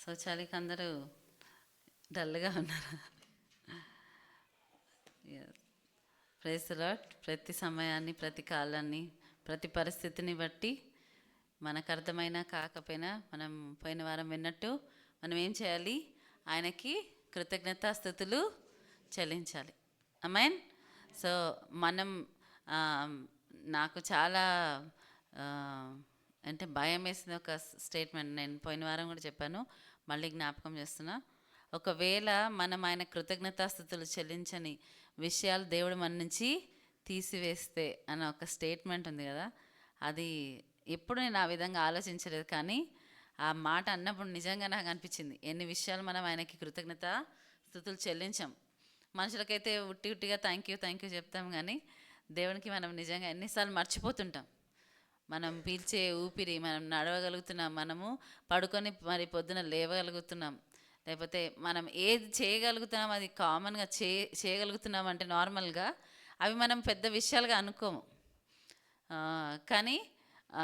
So చలికి అందరూ డల్గా ఉన్నారు. Praise the Lord. ప్రతి సమయాన్ని, ప్రతి కాలాన్ని, ప్రతి పరిస్థితిని బట్టి మనకు అర్థమైనా కాకపోయినా మనం పోయిన వారం విన్నట్టు మనం ఏం చేయాలి? ఆయనకి కృతజ్ఞతాస్తుతులు చెల్లించాలి. ఆమేన్. సో మనం ఆ, నాకు చాలా ఆ, అంటే భయం వేసిన ఒక స్టేట్మెంట్ నేను పోయిన వారం కూడా చెప్పాను, మళ్ళీ జ్ఞాపకం చేస్తున్నా. ఒకవేళ మనం ఆయన కృతజ్ఞతాస్తుతులు చెల్లించని విషయాలు దేవుడు మన నుంచి తీసివేస్తే అన్న ఒక స్టేట్మెంట్ ఉంది కదా, అది ఎప్పుడు నేను ఆ విధంగా ఆలోచించలేదు. కానీ ఆ మాట అన్నప్పుడు నిజంగా నాకు అనిపించింది, ఎన్ని విషయాలు మనం ఆయనకి కృతజ్ఞత స్తుతులు చెల్లించాం. మనుషులకైతే ఉట్టి ఉట్టిగా థ్యాంక్ యూ చెప్తాం, కానీ దేవునికి మనం నిజంగా ఎన్నిసార్లు మర్చిపోతుంటాం. మనం పీల్చే ఊపిరి, మనం నడవగలుగుతున్నాం, మనము పడుకొని మరి పొద్దున లేవగలుగుతున్నాం, లేకపోతే మనం ఏది చేయగలుగుతున్నాం అది కామన్గా చేయగలుగుతున్నాం అంటే నార్మల్గా అవి మనం పెద్ద విషయాలుగా అనుకోము. కానీ ఆ,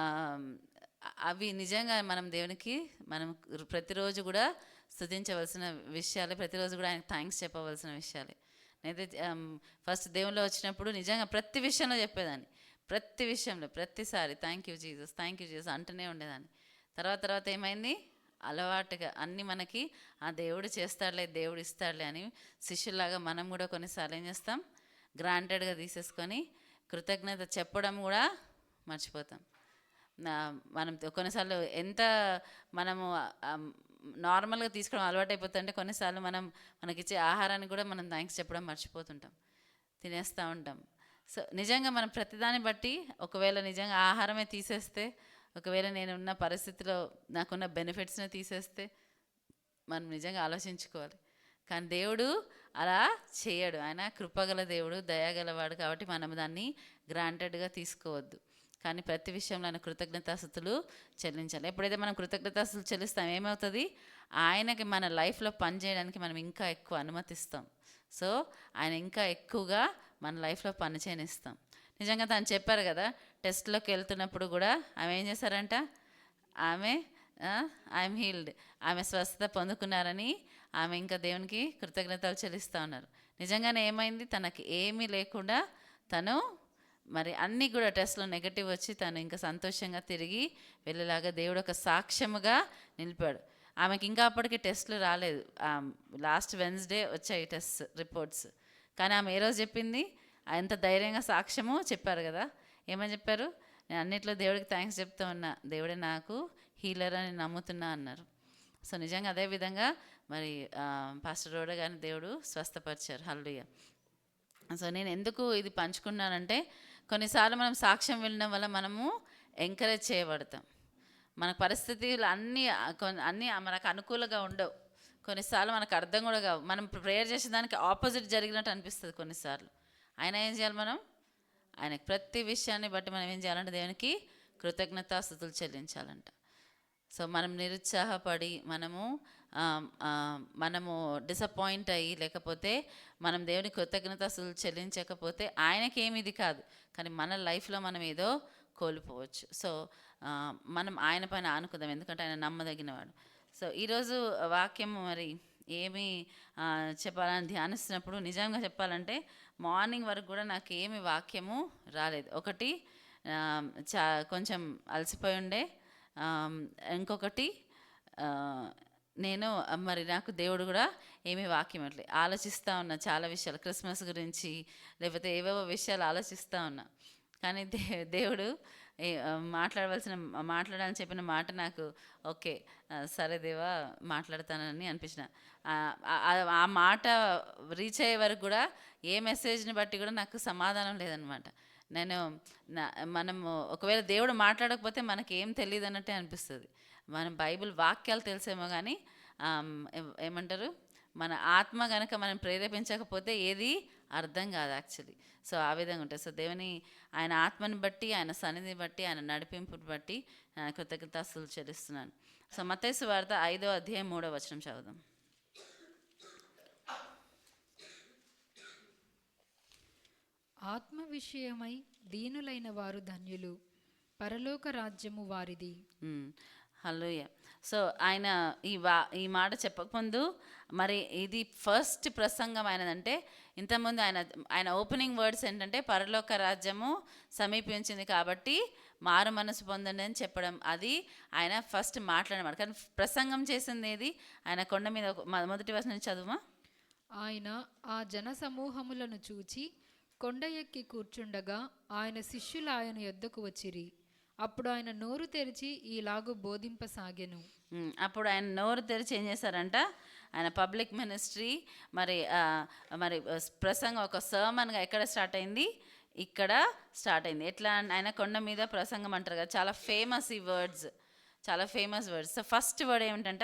అవి నిజంగా మనం దేవునికి మనం ప్రతిరోజు కూడా స్తుతించవలసిన విషయాలే, ప్రతిరోజు కూడా ఆయనకు థ్యాంక్స్ చెప్పవలసిన విషయాలే. నేనైతే ఫస్ట్ దేవుల్లో వచ్చినప్పుడు నిజంగా ప్రతి విషయంలో చెప్పేదాన్ని, ప్రతి విషయంలో ప్రతిసారి థ్యాంక్ యూ జీసస్ అంటూనే ఉండేదాన్ని. తర్వాత ఏమైంది? అలవాటుగా అన్నీ మనకి ఆ దేవుడు చేస్తాడులే, దేవుడు ఇస్తాడులే అని శిష్యులాగా మనం కూడా కొన్నిసార్లు ఏం చేస్తాం? గ్రాంటెడ్గా తీసేసుకొని కృతజ్ఞత చెప్పడం కూడా మర్చిపోతాం. మనం కొన్నిసార్లు ఎంత మనము నార్మల్గా తీసుకోవడం అలవాటు అయిపోతుంటే కొన్నిసార్లు మనం మనకిచ్చే ఆహారాన్ని కూడా మనం థ్యాంక్స్ చెప్పడం మర్చిపోతుంటాం, తినేస్తూ ఉంటాం. సో నిజంగా మనం ప్రతిదాన్ని బట్టి, ఒకవేళ నిజంగా ఆహారమే తీసేస్తే, ఒకవేళ నేను ఉన్న పరిస్థితిలో నాకున్న బెనిఫిట్స్ని తీసేస్తే మనం నిజంగా ఆలోచించుకోవాలి. కానీ దేవుడు అలా చేయడు. ఆయన కృపగల దేవుడు, దయాగలవాడు. కాబట్టి మనం దాన్ని గ్రాంటెడ్గా తీసుకోవద్దు. కానీ ప్రతి విషయంలో ఆయన కృతజ్ఞతాస్తుతులు చెల్లించాలి. ఎప్పుడైతే మనం కృతజ్ఞతాస్తుతులు చెల్లిస్తాం ఏమవుతుంది? ఆయనకి మన లైఫ్లో పనిచేయడానికి మనం ఇంకా ఎక్కువ అనుమతిస్తాం. సో ఆయన ఇంకా ఎక్కువగా మన లైఫ్లో పని చేయనిస్తాం. నిజంగా తను చెప్పారు కదా, టెస్ట్లోకి వెళ్తున్నప్పుడు కూడా ఆమె ఏం చేశారంట? ఆమె ఐఎమ్ హీల్డ్, ఆమె స్వస్థత పొందుకున్నారని ఆమె ఇంకా దేవునికి కృతజ్ఞతలు చెల్లిస్తూ ఉన్నారు. నిజంగానే ఏమైంది? తనకి ఏమీ లేకుండా తను మరి అన్నీ కూడా టెస్ట్లో నెగటివ్ వచ్చి తను ఇంకా సంతోషంగా తిరిగి వెళ్ళేలాగా దేవుడు ఒక సాక్ష్యముగా నిలిపాడు. ఆమెకి ఇంకా అప్పటికి టెస్ట్లు రాలేదు. లాస్ట్ వెన్స్డే వచ్చాయి టెస్ట్ రిపోర్ట్స్. కానీ ఆమె ఏ రోజు చెప్పింది? ఎంత ధైర్యంగా సాక్ష్యము చెప్పారు కదా. ఏమని చెప్పారు? నేను అన్నిట్లో దేవుడికి థ్యాంక్స్ చెప్తూ ఉన్నా, దేవుడే నాకు హీలర్ అని నమ్ముతున్నా అన్నారు. సో నిజంగా అదేవిధంగా మరి పాస్టర్ రోడ గారిని దేవుడు స్వస్థపరిచారు. హల్లెలూయా. సో నేను ఎందుకు ఇది పంచుకున్నానంటే, కొన్నిసార్లు మనం సాక్ష్యం వినడం వల్ల మనము ఎంకరేజ్ చేయబడతాం. మన పరిస్థితులు అన్నీ మనకు అనుకూలంగా ఉండవు. కొన్నిసార్లు మనకు అర్థం కూడా కావు. మనం ప్రేయర్ చేసేదానికి ఆపోజిట్ జరిగినట్టు అనిపిస్తుంది కొన్నిసార్లు. అయినా ఏం చేయాలి మనం? ఆయనకు ప్రతి విషయాన్ని బట్టి మనం ఏం చేయాలంటే దేవునికి కృతజ్ఞతాస్తుతులు చెల్లించాలంట. సో మనం నిరుత్సాహపడి మనము డిసప్పాయింట్ అయ్యి, లేకపోతే మనం దేవుని కృతజ్ఞతాస్తుతులు చెల్లించకపోతే ఆయనకేమి ఇది కాదు, కానీ మన లైఫ్లో మనం ఏదో కోల్పోవచ్చు. సో మనం ఆయన పైన ఆనుకుందాం, ఎందుకంటే ఆయన నమ్మదగినవాడు. సో ఈరోజు వాక్యం మరి ఏమి చెప్పాలని ధ్యానిస్తున్నప్పుడు నిజంగా చెప్పాలంటే మార్నింగ్ వరకు కూడా నాకు ఏమి వాక్యము రాలేదు. ఒకటి కొంచెం అలసిపోయి ఉండే, ఇంకొకటి నేను మరి నాకు దేవుడు కూడా ఏమీ వాక్యం అట్లే ఆలోచిస్తూ ఉన్నా. చాలా విషయాలు క్రిస్మస్ గురించి, లేకపోతే ఏవేవో విషయాలు ఆలోచిస్తూ ఉన్నా. కానీ దేవుడు మాట్లాడాలని చెప్పిన మాట నాకు ఓకే సరే దేవా మాట్లాడతానని అనిపించిన. ఆ మాట రీచ్ అయ్యే వరకు కూడా ఏ మెసేజ్ని బట్టి కూడా నాకు సమాధానం లేదనమాట. మనము ఒకవేళ దేవుడు మాట్లాడకపోతే మనకి ఏం తెలియదు అన్నట్టే అనిపిస్తుంది. మనం బైబిల్ వాక్యాలు తెలిసేమో కానీ ఏమంటారు, మన ఆత్మ కనుక మనం ప్రేరేపించకపోతే ఏది అర్థం కాదు యాక్చువల్లీ. సో ఆ విధంగా ఉంటుంది. సో దేవుని ఆయన ఆత్మని బట్టి, ఆయన సన్నిధిని బట్టి, ఆయన నడిపింపుని బట్టి కృతజ్ఞతాస్తుతులు చెల్లిస్తున్నాను. సో మత్తయి సువార్త 5వ అధ్యాయం 3వ వచనం చదువుదాం. ఆత్మ విషయమై దీనులైన వారు ధన్యులు, పరలోక రాజ్యము వారిది. హల్లెలూయా. సో ఆయన ఈ మాట చెప్పకముందు మరి ఇది ఫస్ట్ ప్రసంగం ఆయనదంటే ఇంతకుముందు ఆయన ఓపెనింగ్ వర్డ్స్ ఏంటంటే పరలోక రాజ్యము సమీపించింది కాబట్టి మారు మనసు పొందండి అని చెప్పడం, అది ఆయన ఫస్ట్ మాట్లాడమాట. కానీ ప్రసంగం చేసింది ఏది? ఆయన కొండ మీద మొదటి వచనం నుంచి చదువుమా. ఆయన ఆ జన సమూహములను చూచి కొండ ఎక్కి కూర్చుండగా ఆయన శిష్యులు ఆయన యొద్దకు వచ్చిరి. అప్పుడు ఆయన నోరు తెరిచి ఈలాగు బోధింపసాగెను. అప్పుడు ఆయన నోరు తెరిచి ఏం చేశారంట? ఆయన పబ్లిక్ మినిస్ట్రీ మరి మరి ప్రసంగం ఒక సర్మన్గా ఎక్కడ స్టార్ట్ అయింది? ఇక్కడ స్టార్ట్ అయింది. ఎట్లా? ఆయన కొండ మీద ప్రసంగం అంటారు కదా, చాలా ఫేమస్ ఈ వర్డ్స్, చాలా famous words. So first word ఏమిటంట?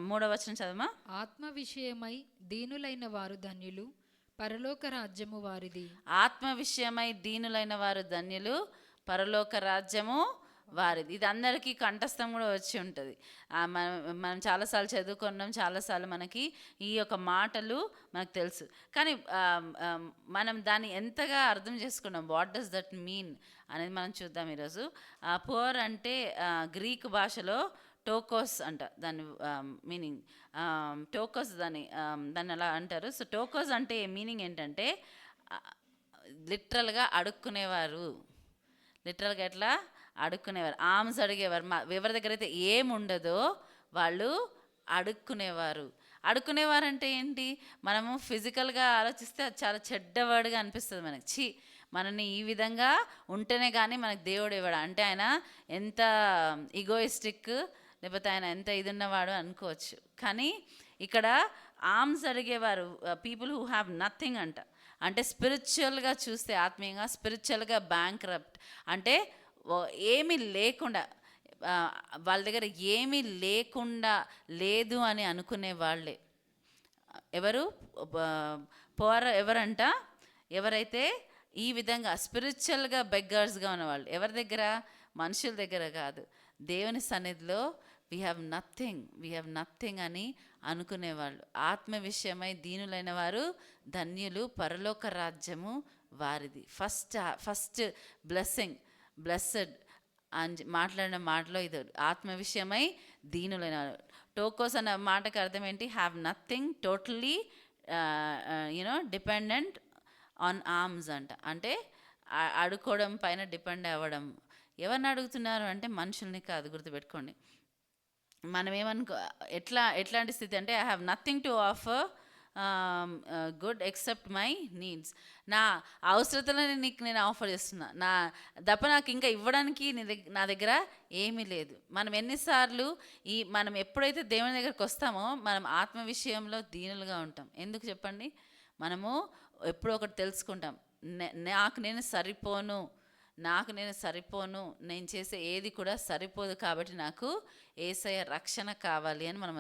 3వ వచనం చదవమా. ఆత్మ విషయమై దీనులైన వారు ధన్యులు, పరలోక రాజ్యము వారిది. ఆత్మ విషయమై దీనులైన వారు ధన్యులు, పరలోక రాజ్యము వారిది. ఇది అందరికీ కంఠస్థం కూడా వచ్చి ఉంటుంది. మనం చాలాసార్లు చదువుకున్నాం, చాలాసార్లు మనకి ఈ యొక్క మాటలు మనకు తెలుసు. కానీ మనం దాన్ని ఎంతగా అర్థం చేసుకున్నాం, వాట్ డస్ దట్ మీన్ అనేది మనం చూద్దాం ఈరోజు. పువర్ అంటే గ్రీక్ భాషలో టోకోస్ అంట దాని మీనింగ్. టోకోస్ దాన్ని అలా అంటారు. సో టోకోస్ అంటే మీనింగ్ ఏంటంటే లిటరల్గా అడుక్కునేవారు. లిటరల్గా ఎట్లా అడుక్కునేవారు, ఆమ్స్ అడిగేవారు. ఎవరి దగ్గర అయితే ఏముండదో వాళ్ళు అడుక్కునేవారు. అడుక్కునేవారు అంటే ఏంటి? మనము ఫిజికల్గా ఆలోచిస్తే అది చాలా చెడ్డవాడుగా అనిపిస్తుంది మనకి. మనని ఈ విధంగా ఉంటేనే కానీ మనకు దేవుడు ఇవ్వడు అంటే ఆయన ఎంత ఈగోయిస్టిక్, లేకపోతే ఆయన ఎంత ఇది ఉన్నవాడు అనుకోవచ్చు. కానీ ఇక్కడ ఆర్మ్స్ అడిగేవారు పీపుల్ హూ హ్యావ్ నథింగ్ అంట. అంటే స్పిరిచువల్గా చూస్తే, ఆత్మీయంగా స్పిరిచువల్గా బ్యాంక్రప్ట్ అంటే ఏమీ లేకుండా, వాళ్ళ దగ్గర ఏమీ లేకుండా లేదు అని అనుకునే వాళ్ళే. ఎవరు పోర్ ఎవరంట? ఎవరైతే ఈ విధంగా స్పిరిచువల్గా బెగ్గర్స్గా ఉన్నవాళ్ళు. ఎవరి దగ్గర? మనుషుల దగ్గర కాదు, దేవుని సన్నిధిలో వీ హ్యావ్ నథింగ్ అని అనుకునేవాళ్ళు. ఆత్మ విషయమై దీనులైన వారు ధన్యులు, పరలోక రాజ్యము వారిది. ఫస్ట్ బ్లెస్సెడ్ అని మాట్లాడిన మాటలో ఇది ఆత్మ విషయమై దీనులైన వారు. టోకోస్ అన్న మాటకు అర్థం ఏంటి? Have nothing, totally dependent on arms అంట. అంటే అడుకోవడం పైన డిపెండ్ అవ్వడం. ఎవరిని అడుగుతున్నారు అంటే మనుషుల్ని కాదు, గుర్తుపెట్టుకోండి. మనం ఎట్లాంటి స్థితి అంటే I have nothing to offer good except my needs. నా అవసరతలని నీకు నేను ఆఫర్ చేస్తున్నా, నాకు ఇంకా ఇవ్వడానికి నా దగ్గర ఏమీ లేదు. మనం ఎన్నిసార్లు మనం ఎప్పుడైతే దేవుని దగ్గరికి వస్తామో మనం ఆత్మ విషయంలో దీనులుగా ఉంటాం. ఎందుకు చెప్పండి? మనము ఎప్పుడో ఒకటి తెలుసుకుంటాం, నాకు నేను సరిపోను, నేను చేసే ఏది కూడా సరిపోదు, కాబట్టి నాకు యేసయ్య రక్షణ కావాలి అని మనం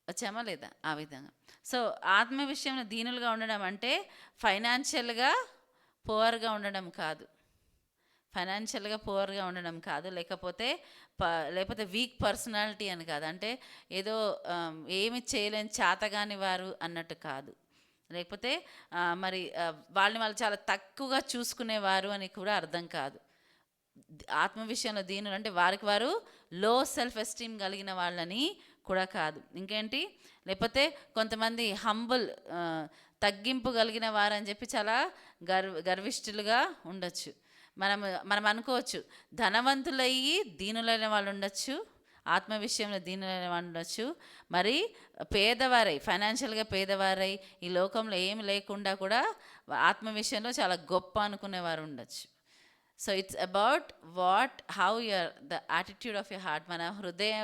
వచ్చామా లేదా? ఆ విధంగా. సో ఆత్మ విషయంలో దీనులుగా ఉండడం అంటే ఫైనాన్షియల్గా పువర్గా ఉండడం కాదు, లేకపోతే వీక్ పర్సనాలిటీ అని కాదు, అంటే ఏదో ఏమి చేయలేని చేతగాని వారు అన్నట్టు కాదు, లేకపోతే మరి వాళ్ళు చాలా తక్కువగా చూసుకునేవారు అని కూడా అర్థం కాదు. ఆత్మ విషయంలో దీనులు అంటే వారు లో సెల్ఫ్ ఎస్టీమ్ కలిగిన వాళ్ళని కూడా కాదు. ఇంకేంటి? లేకపోతే కొంతమంది హంబుల్, తగ్గింపు కలిగిన వారని చెప్పి చాలా గర్విష్ఠులుగా ఉండొచ్చు. మనం అనుకోవచ్చు ధనవంతులయ్యి దీనులైన వాళ్ళు ఉండొచ్చు, ఆత్మ విషయంలో దీనులైన వాళ్ళు ఉండొచ్చు. మరి ఫైనాన్షియల్గా పేదవారై ఈ లోకంలో ఏమి లేకుండా కూడా ఆత్మ విషయంలో చాలా గొప్ప అనుకునేవారు ఉండొచ్చు. So it's about how the attitude of your heart. మన హృదయ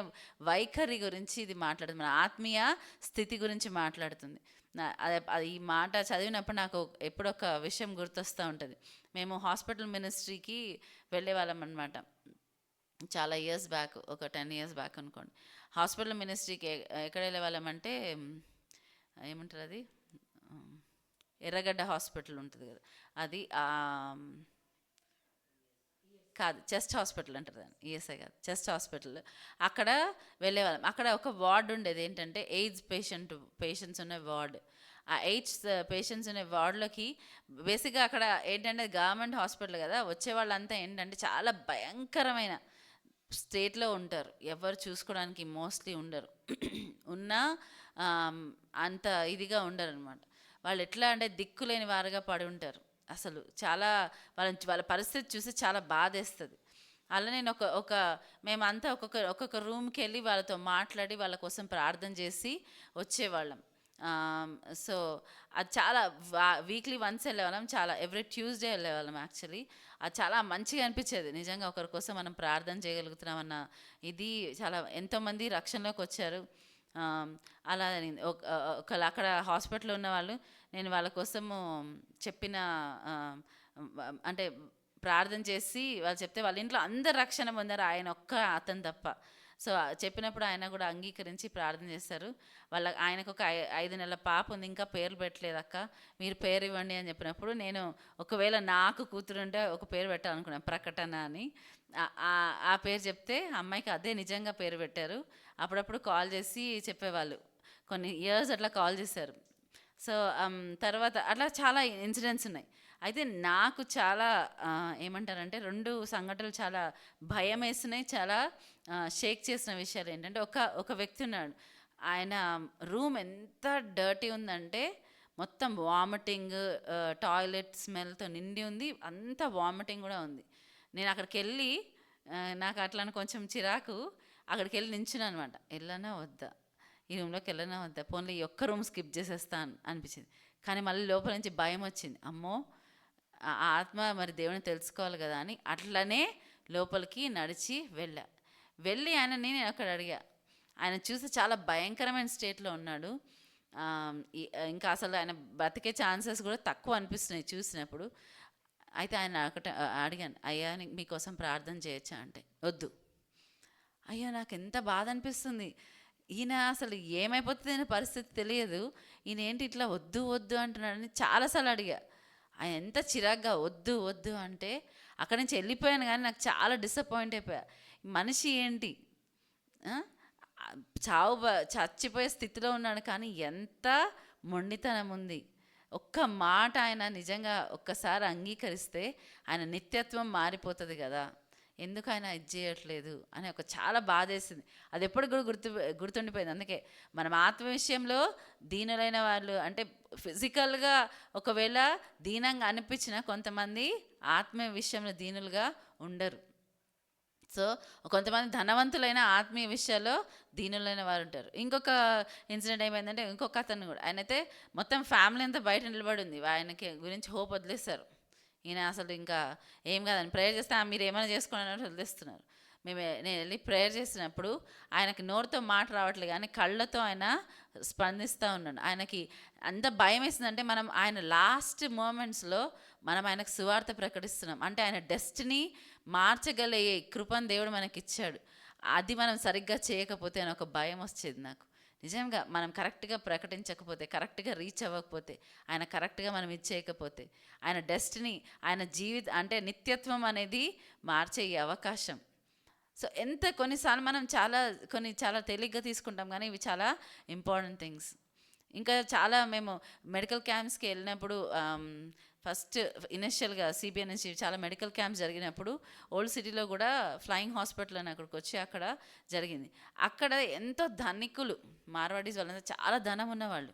వైఖరి గురించి ఇది మాట్లాడుతుంది, మన ఆత్మీయ స్థితి గురించి మాట్లాడుతుంది. ఈ మాట చదివినప్పుడు నాకు ఎప్పుడొక విషయం గుర్తొస్తూ ఉంటుంది. మేము హాస్పిటల్ మినిస్ట్రీకి వెళ్ళే వాళ్ళం అనమాట, చాలా ఇయర్స్ బ్యాక్, ఒక 10 years బ్యాక్ అనుకోండి. హాస్పిటల్ మినిస్ట్రీకి ఎక్కడ వెళ్ళే వాళ్ళమంటే ఏమంటారు అది, ఎర్రగడ్డ హాస్పిటల్ ఉంటుంది కదా, అది కాదు, చెస్ట్ హాస్పిటల్ అంటారు దాన్ని, ఈఎస్ఐ కాదు, చెస్ట్ హాస్పిటల్. అక్కడ వెళ్ళేవాళ్ళం. అక్కడ ఒక వార్డు ఉండేది, ఏంటంటే ఎయిడ్స్ పేషెంట్స్ ఉన్న వార్డ్. ఆ ఎయిడ్స్ పేషెంట్స్ ఉన్న వార్డులోకి బేసిక్గా అక్కడ ఏంటంటే గవర్నమెంట్ హాస్పిటల్ కదా, వచ్చే వాళ్ళంతా ఏంటంటే చాలా భయంకరమైన స్టేట్లో ఉంటారు. ఎవరు చూసుకోవడానికి మోస్ట్లీ ఉండరు. ఉన్నా అంత ఇదిగా ఉండరనమాట. వాళ్ళు ఎట్లా అంటే దిక్కులేని వారుగా పడి ఉంటారు. అసలు చాలా వాళ్ళ పరిస్థితి చూసి చాలా బాధేస్తుంది. అలా నేను ఒక ఒక మేమంతా ఒక్కొక్క రూమ్కి వెళ్ళి వాళ్ళతో మాట్లాడి వాళ్ళ కోసం ప్రార్థన చేసి వచ్చేవాళ్ళం. సో అది చాలా వీక్లీ వన్స్ వెళ్ళేవాళ్ళం. చాలా ఎవ్రీ ట్యూస్డే వెళ్ళేవాళ్ళం యాక్చువల్లీ. అది చాలా మంచిగా అనిపించేది నిజంగా. ఒకరి కోసం మనం ప్రార్థన చేయగలుగుతున్నామన్న ఇది చాలా ఎంతోమంది రక్షణలోకి వచ్చారు. అలా ఒకళ్ళు అక్కడ హాస్పిటల్లో ఉన్న వాళ్ళు, నేను వాళ్ళ కోసము చెప్పిన అంటే ప్రార్థన చేసి వాళ్ళు చెప్తే వాళ్ళ ఇంట్లో అందరు రక్షణ పొందారు, ఆయన ఒక్క అతను తప్ప. సో చెప్పినప్పుడు ఆయన కూడా అంగీకరించి ప్రార్థన చేశారు. ఆయనకు ఒక 5 నెలల పాప ఉంది, ఇంకా పేర్లు పెట్టలేదు అక్క, మీరు పేరు ఇవ్వండి అని చెప్పినప్పుడు నేను ఒకవేళ నాకు కూతురు ఉంటే ఒక పేరు పెట్టాలనుకున్నాను, ప్రకటన అని. ఆ పేరు చెప్తే అమ్మాయికి అదే నిజంగా పేరు పెట్టారు. అప్పుడప్పుడు కాల్ చేసి చెప్పేవాళ్ళు, కొన్ని ఇయర్స్ అట్లా కాల్ చేశారు. సో తర్వాత అట్లా చాలా ఇన్సిడెంట్స్ ఉన్నాయి. అయితే నాకు చాలా ఏమంటారంటే 2 సంఘటనలు చాలా భయం వేసినాయి, చాలా షేక్ చేసిన విషయాలు ఏంటంటే, ఒక వ్యక్తి ఉన్నాడు. ఆయన రూమ్ ఎంత డర్టీ ఉందంటే మొత్తం వామిటింగ్, టాయిలెట్ స్మెల్తో నిండి ఉంది, అంత వామిటింగ్ కూడా ఉంది. నేను అక్కడికి వెళ్ళి నాకు అట్లా కొంచెం చిరాకు, అక్కడికి వెళ్ళి నించున్నాను అనమాట. వెళ్ళనా వద్దా, ఈ రూమ్లోకి వెళ్ళనా వద్దా, పోన్లీ ఈ ఒక్క రూమ్ స్కిప్ చేసేస్తాను అనిపించింది. కానీ మళ్ళీ లోపల నుంచి భయం వచ్చింది, అమ్మో ఆ ఆత్మ మరి దేవుని తెలుసుకోవాలి కదా అని అట్లనే లోపలికి నడిచి వెళ్ళి ఆయనని నేను అక్కడ అడిగా. ఆయన చూసి చాలా భయంకరమైన స్టేట్లో ఉన్నాడు. ఇంకా అసలు ఆయన బతికే ఛాన్సెస్ కూడా తక్కువ అనిపిస్తున్నాయి చూసినప్పుడు. అయితే ఆయన అడిగాను, అయ్యా మీకోసం ప్రార్థన చేయొచ్చా అంటే, వద్దు. అయ్యో నాకు ఎంత బాధ అనిపిస్తుంది, ఈయన అసలు ఏమైపోతుంది పరిస్థితి తెలియదు, ఈయన ఏంటి ఇట్లా వద్దు వద్దు అంటున్నాడని చాలాసార్లు అడిగా. ఆయన ఎంత చిరాగ్గా వద్దు వద్దు అంటే అక్కడి నుంచి వెళ్ళిపోయాను. కానీ నాకు చాలా డిసప్పాయింట్ అయిపోయా. మనిషి ఏంటి చచ్చిపోయే స్థితిలో ఉన్నాడు, కానీ ఎంత మొండితనం ఉంది. ఒక్క మాట ఆయన నిజంగా ఒక్కసారి అంగీకరిస్తే ఆయన నిత్యత్వం మారిపోతుంది కదా, ఎందుకు ఆయన ఇది చేయట్లేదు అని ఒక చాలా బాధేసింది. అది ఎప్పుడు కూడా గుర్తుండిపోయింది. అందుకే మనం ఆత్మ విషయంలో దీనులైన వాళ్ళు అంటే ఫిజికల్గా ఒకవేళ దీనంగా అనిపించిన కొంతమంది ఆత్మీయ విషయంలో దీనులుగా ఉండరు. సో కొంతమంది ధనవంతులైన ఆత్మీయ విషయాల్లో దీనులైన వారు ఉంటారు. ఇంకొక ఇన్సిడెంట్ ఏమైందంటే, ఇంకొక అతను కూడా, ఆయనైతే మొత్తం ఫ్యామిలీ అంతా బయట నిలబడి ఉంది, ఆయనకి గురించి హోప్ వదిలేస్తారు. ఈయన అసలు ఇంకా ఏం కాదని ప్రేయర్ చేస్తే మీరు ఏమైనా చేసుకోండి అన్నట్టు వదిలేస్తున్నారు. నేను వెళ్ళి ప్రేయర్ చేసినప్పుడు ఆయనకి నోరుతో మాట రావట్లేదు, కానీ కళ్ళతో ఆయన స్పందిస్తూ ఉన్నాడు. ఆయనకి అంత భయం వేసిందంటే, మనం ఆయన లాస్ట్ మూమెంట్స్లో మనం ఆయనకు సువార్త ప్రకటిస్తున్నాం అంటే ఆయన డెస్టినీ మార్చగలిగే కృపను దేవుడు మనకి ఇచ్చాడు. అది మనం సరిగ్గా చేయకపోతే అని ఒక భయం వచ్చేది నాకు. నిజంగా మనం కరెక్ట్గా ప్రకటించకపోతే, కరెక్ట్గా రీచ్ అవ్వకపోతే, ఆయన కరెక్ట్గా మనం ఇచ్చేయకపోతే, ఆయన డెస్టినీ, ఆయన అంటే నిత్యత్వం అనేది మార్చే ఈ అవకాశం. సో కొన్నిసార్లు మనం చాలా తేలిగ్గా తీసుకుంటాం, కానీ ఇవి చాలా ఇంపార్టెంట్ థింగ్స్. ఇంకా చాలా మేము మెడికల్ క్యాంప్స్కి వెళ్ళినప్పుడు ఫస్ట్ ఇనిషియల్గా సిబిఎన్ నుంచి చాలా మెడికల్ క్యాంప్స్ జరిగినప్పుడు ఓల్డ్ సిటీలో కూడా ఫ్లయింగ్ హాస్పిటల్ అని అక్కడికి వచ్చి అక్కడ జరిగింది. అక్కడ ఎంతో ధనికులు, మార్వాడీస్ వాళ్ళంతా చాలా ధనం ఉన్నవాళ్ళు,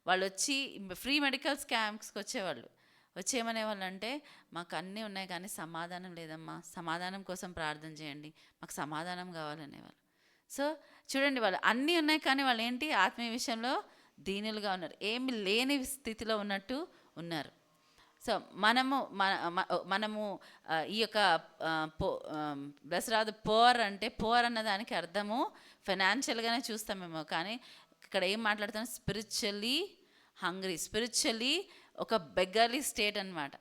వాళ్ళు వచ్చి ఫ్రీ మెడికల్ క్యాంప్స్కి వచ్చేవాళ్ళు. వచ్చేమనేవాళ్ళు అంటే, మాకు అన్నీ ఉన్నాయి కానీ సమాధానం లేదమ్మా, సమాధానం కోసం ప్రార్థన చేయండి, మాకు సమాధానం కావాలనేవాళ్ళు. సో చూడండి, వాళ్ళు అన్నీ ఉన్నాయి కానీ వాళ్ళు ఏంటి, ఆత్మీయ విషయంలో దీనులుగా ఉన్నారు, ఏమి లేని స్థితిలో ఉన్నట్టు ఉన్నారు. సో మనము ఈ యొక్క బ్లెస్డ్ పోర్ అంటే, పోర్ అన్న దానికి అర్థము ఫైనాన్షియల్గానే చూస్తామేమో, కానీ ఇక్కడ ఏం మాట్లాడుతాం, స్పిరిచువల్లీ హంగ్రీ, స్పిరిచువల్లీ ఒక బెగ్గర్లీ స్టేట్ అనమాట.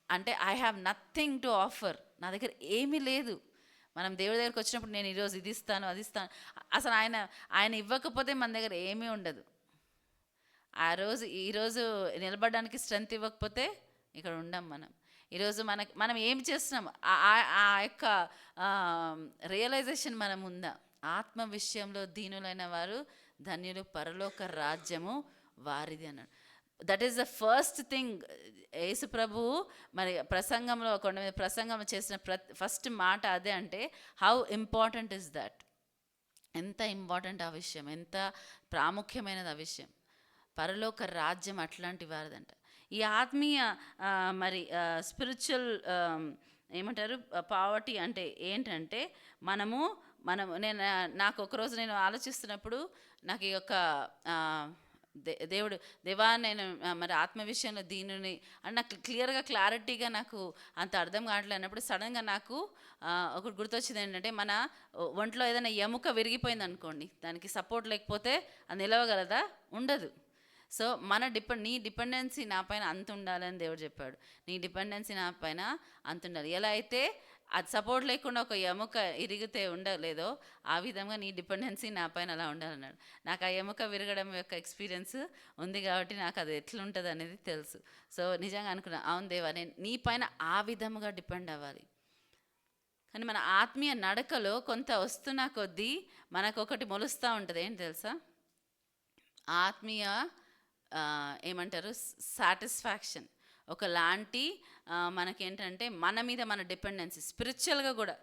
అంటే I have nothing to offer, నా దగ్గర ఏమీ లేదు. మనం దేవుడి దగ్గరికి వచ్చినప్పుడు నేను ఈరోజు ఇది ఇస్తాను అది ఇస్తాను, అసలు ఆయన ఇవ్వకపోతే మన దగ్గర ఏమీ ఉండదు. ఈరోజు నిలబడడానికి స్ట్రెంత్ ఇవ్వకపోతే ఇక్కడ ఉండం మనం. ఈరోజు మనం ఏం చేస్తున్నాం, ఆ యొక్క రియలైజేషన్ మనం ఉందా, ఆత్మ విషయంలో దీనులైన వారు ధన్యులు, పరలోక రాజ్యము వారిది అన్నాడు. That is the first thing. Yesu ప్రభు మరి ప్రసంగంలో కొండ మీద ప్రసంగం చేసిన ఫస్ట్ మాట అదే. అంటే హౌ ఇంపార్టెంట్ ఇస్ దట్, ఎంత ఇంపార్టెంట్ ఆ విషయం, ఎంత ప్రాముఖ్యమైనది ఆ విషయం. పరలోక రాజ్యం అట్లాంటి వారిదంట. ఈ ఆత్మీయ మరి స్పిరిచువల్ ఏమంటారు పావర్టీ అంటే ఏంటంటే నేను నాకు ఒకరోజు నేను ఆలోచిస్తున్నప్పుడు నాకు ఈ యొక్క దేవుడు దేవా నేను మరి ఆత్మ విషయంలో దీనిని అని నాకు క్లారిటీగా నాకు అంత అర్థం కావట్లేదు అన్నప్పుడు సడన్గా నాకు ఒకటి గుర్తొచ్చింది. ఏంటంటే మన ఒంట్లో ఏదైనా ఎముక విరిగిపోయింది అనుకోండి, దానికి సపోర్ట్ లేకపోతే అది నిలవగలదా? ఉండదు. సో నీ డిపెండెన్సీ నా పైన అంత ఉండాలని దేవుడు చెప్పాడు. నీ డిపెండెన్సీ నా పైన అంత ఉండాలి. ఎలా అయితే అది సపోర్ట్ లేకుండా ఒక ఎముక ఇరిగితే ఉండలేదో ఆ విధంగా నీ డిపెండెన్సీ నా పైన అలా ఉండాలన్నాడు. నాకు ఆ ఎముక విరగడం యొక్క ఎక్స్పీరియన్స్ ఉంది కాబట్టి నాకు అది ఎట్లుంటుంది అనేది తెలుసు. సో నిజంగా అనుకున్నా, అవును దేవా నేను నీ పైన ఆ విధముగా డిపెండ్ అవ్వాలి. కానీ మన ఆత్మీయ నడకలో కొంత వస్తున్న కొద్దీ మనకు ఒకటి మొలుస్తూ ఉంటుంది. ఏంటి తెలుసా? ఆత్మీయ ఏమంటారు సాటిస్ఫాక్షన్ ఒకలాంటి మనకేంటంటే మన మీద మన డిపెండెన్సీ స్పిరిచువల్గా కూడా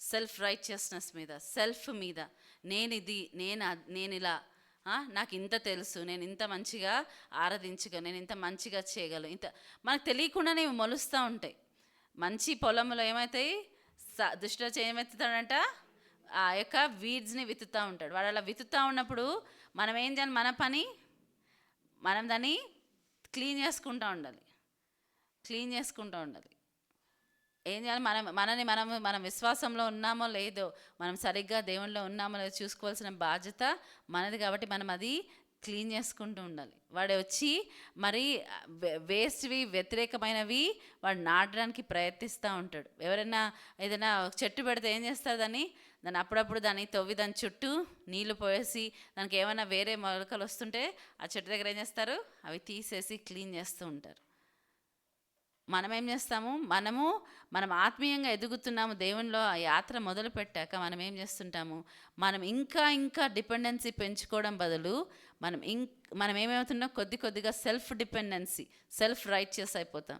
సెల్ఫ్ రైచియస్నెస్ మీద, సెల్ఫ్ మీద, నేను ఇలా నాకు ఇంత తెలుసు, నేను ఇంత మంచిగా ఆరాధించగలను, నేను ఇంత మంచిగా చేయగలను, ఇంత మనకు తెలియకుండానే ఇవి మొలుస్తూ ఉంటాయి. మంచి పొలంలో ఏమవుతాయి, దుష్టుడు ఏమెత్తుతాడంట, ఆ యొక్క వీడ్స్ని విత్తుతూ ఉంటాడు. వాడు అలా విత్తుతూ ఉన్నప్పుడు మనం ఏం చేయాలి? మన పని మనం దాన్ని క్లీన్ చేసుకుంటూ ఉండాలి. ఏం చేయాలి? మనం విశ్వాసంలో ఉన్నామో లేదో, మనం సరిగ్గా దేవునిలో ఉన్నామో లేదో చూసుకోవాల్సిన బాధ్యత మనది. కాబట్టి మనం అది క్లీన్ చేసుకుంటూ ఉండాలి. వాడు వచ్చి మరి వేస్ట్వి వ్యతిరేకమైనవి వాడు నాటడానికి ప్రయత్నిస్తూ ఉంటాడు. ఎవరైనా ఏదైనా చెట్టు పెడితే ఏం చేస్తారు? దాన్ని అప్పుడప్పుడు దాన్ని తవ్వి దాని చుట్టూ నీళ్లు పోసి దానికి ఏమైనా వేరే మొలకలు వస్తుంటే ఆ చెట్టు దగ్గర ఏం చేస్తారు? అవి తీసేసి క్లీన్ చేస్తూ ఉంటారు. మనం ఏం చేస్తాము? మనం ఆత్మీయంగా ఎదుగుతున్నాము దేవునిలో ఆ యాత్ర మొదలు పెట్టాక మనం ఏం చేస్తుంటాము? మనం ఇంకా డిపెండెన్సీ పెంచుకోవడం బదులు మనం ఏమవుతున్నాం? కొద్దిగా సెల్ఫ్ డిపెండెన్సీ, సెల్ఫ్ రైచియస్ అయిపోతాం.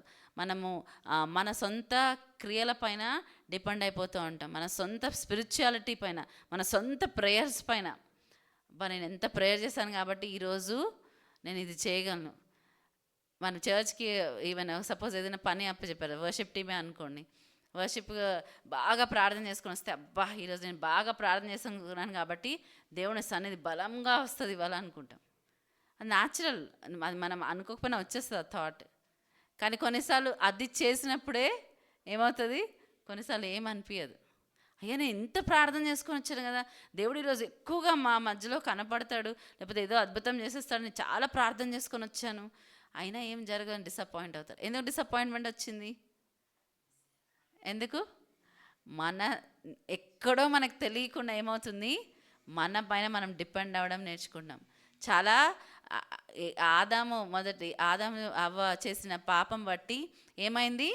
మన సొంత క్రియల పైన డిపెండ్ అయిపోతూ ఉంటాం, మన సొంత స్పిరిచువాలిటీ పైన, మన సొంత ప్రేయర్స్ పైన. నేను ఎంత ప్రేయర్ చేశాను కాబట్టి ఈరోజు నేను ఇది చేయగలను. మన చర్చ్కి ఈవెన్ సపోజ్ ఏదైనా పని అప్పచెప్పారు, వర్షిప్ టీమే అనుకోండి, వర్షిప్ బాగా ప్రార్థన చేసుకొని వస్తే, అబ్బా ఈరోజు నేను బాగా ప్రార్థన చేసుకున్నాను కాబట్టి దేవుని సన్నిధి బలంగా వస్తుంది ఇవాళ అనుకుంటాం. అది న్యాచురల్, అది మనం అనుకోకపోయినా వచ్చేస్తుంది ఆ థాట్. కానీ కొన్నిసార్లు అది చేసినప్పుడే ఏమవుతుంది? కొన్నిసార్లు ఏమనిపించదు. అయ్యా నేను ఇంత ప్రార్థన చేసుకొని వచ్చాను కదా, దేవుడు ఈరోజు ఎక్కువగా మా మధ్యలో కనపడతాడు, లేకపోతే ఏదో అద్భుతం చేసేస్తాడు, నేను చాలా ప్రార్థన చేసుకొని వచ్చాను, అయినా ఏం జరగదని డిసప్పాయింట్ అవుతారు. ఎందుకు డిసప్పాయింట్మెంట్ వచ్చింది? ఎందుకు? ఎక్కడో మనకు తెలియకుండా ఏమవుతుంది? మన పైన మనం డిపెండ్ అవ్వడం నేర్చుకుంటాం. చాలా ఆదాము అవ్వ చేసిన పాపం బట్టి ఏమైంది?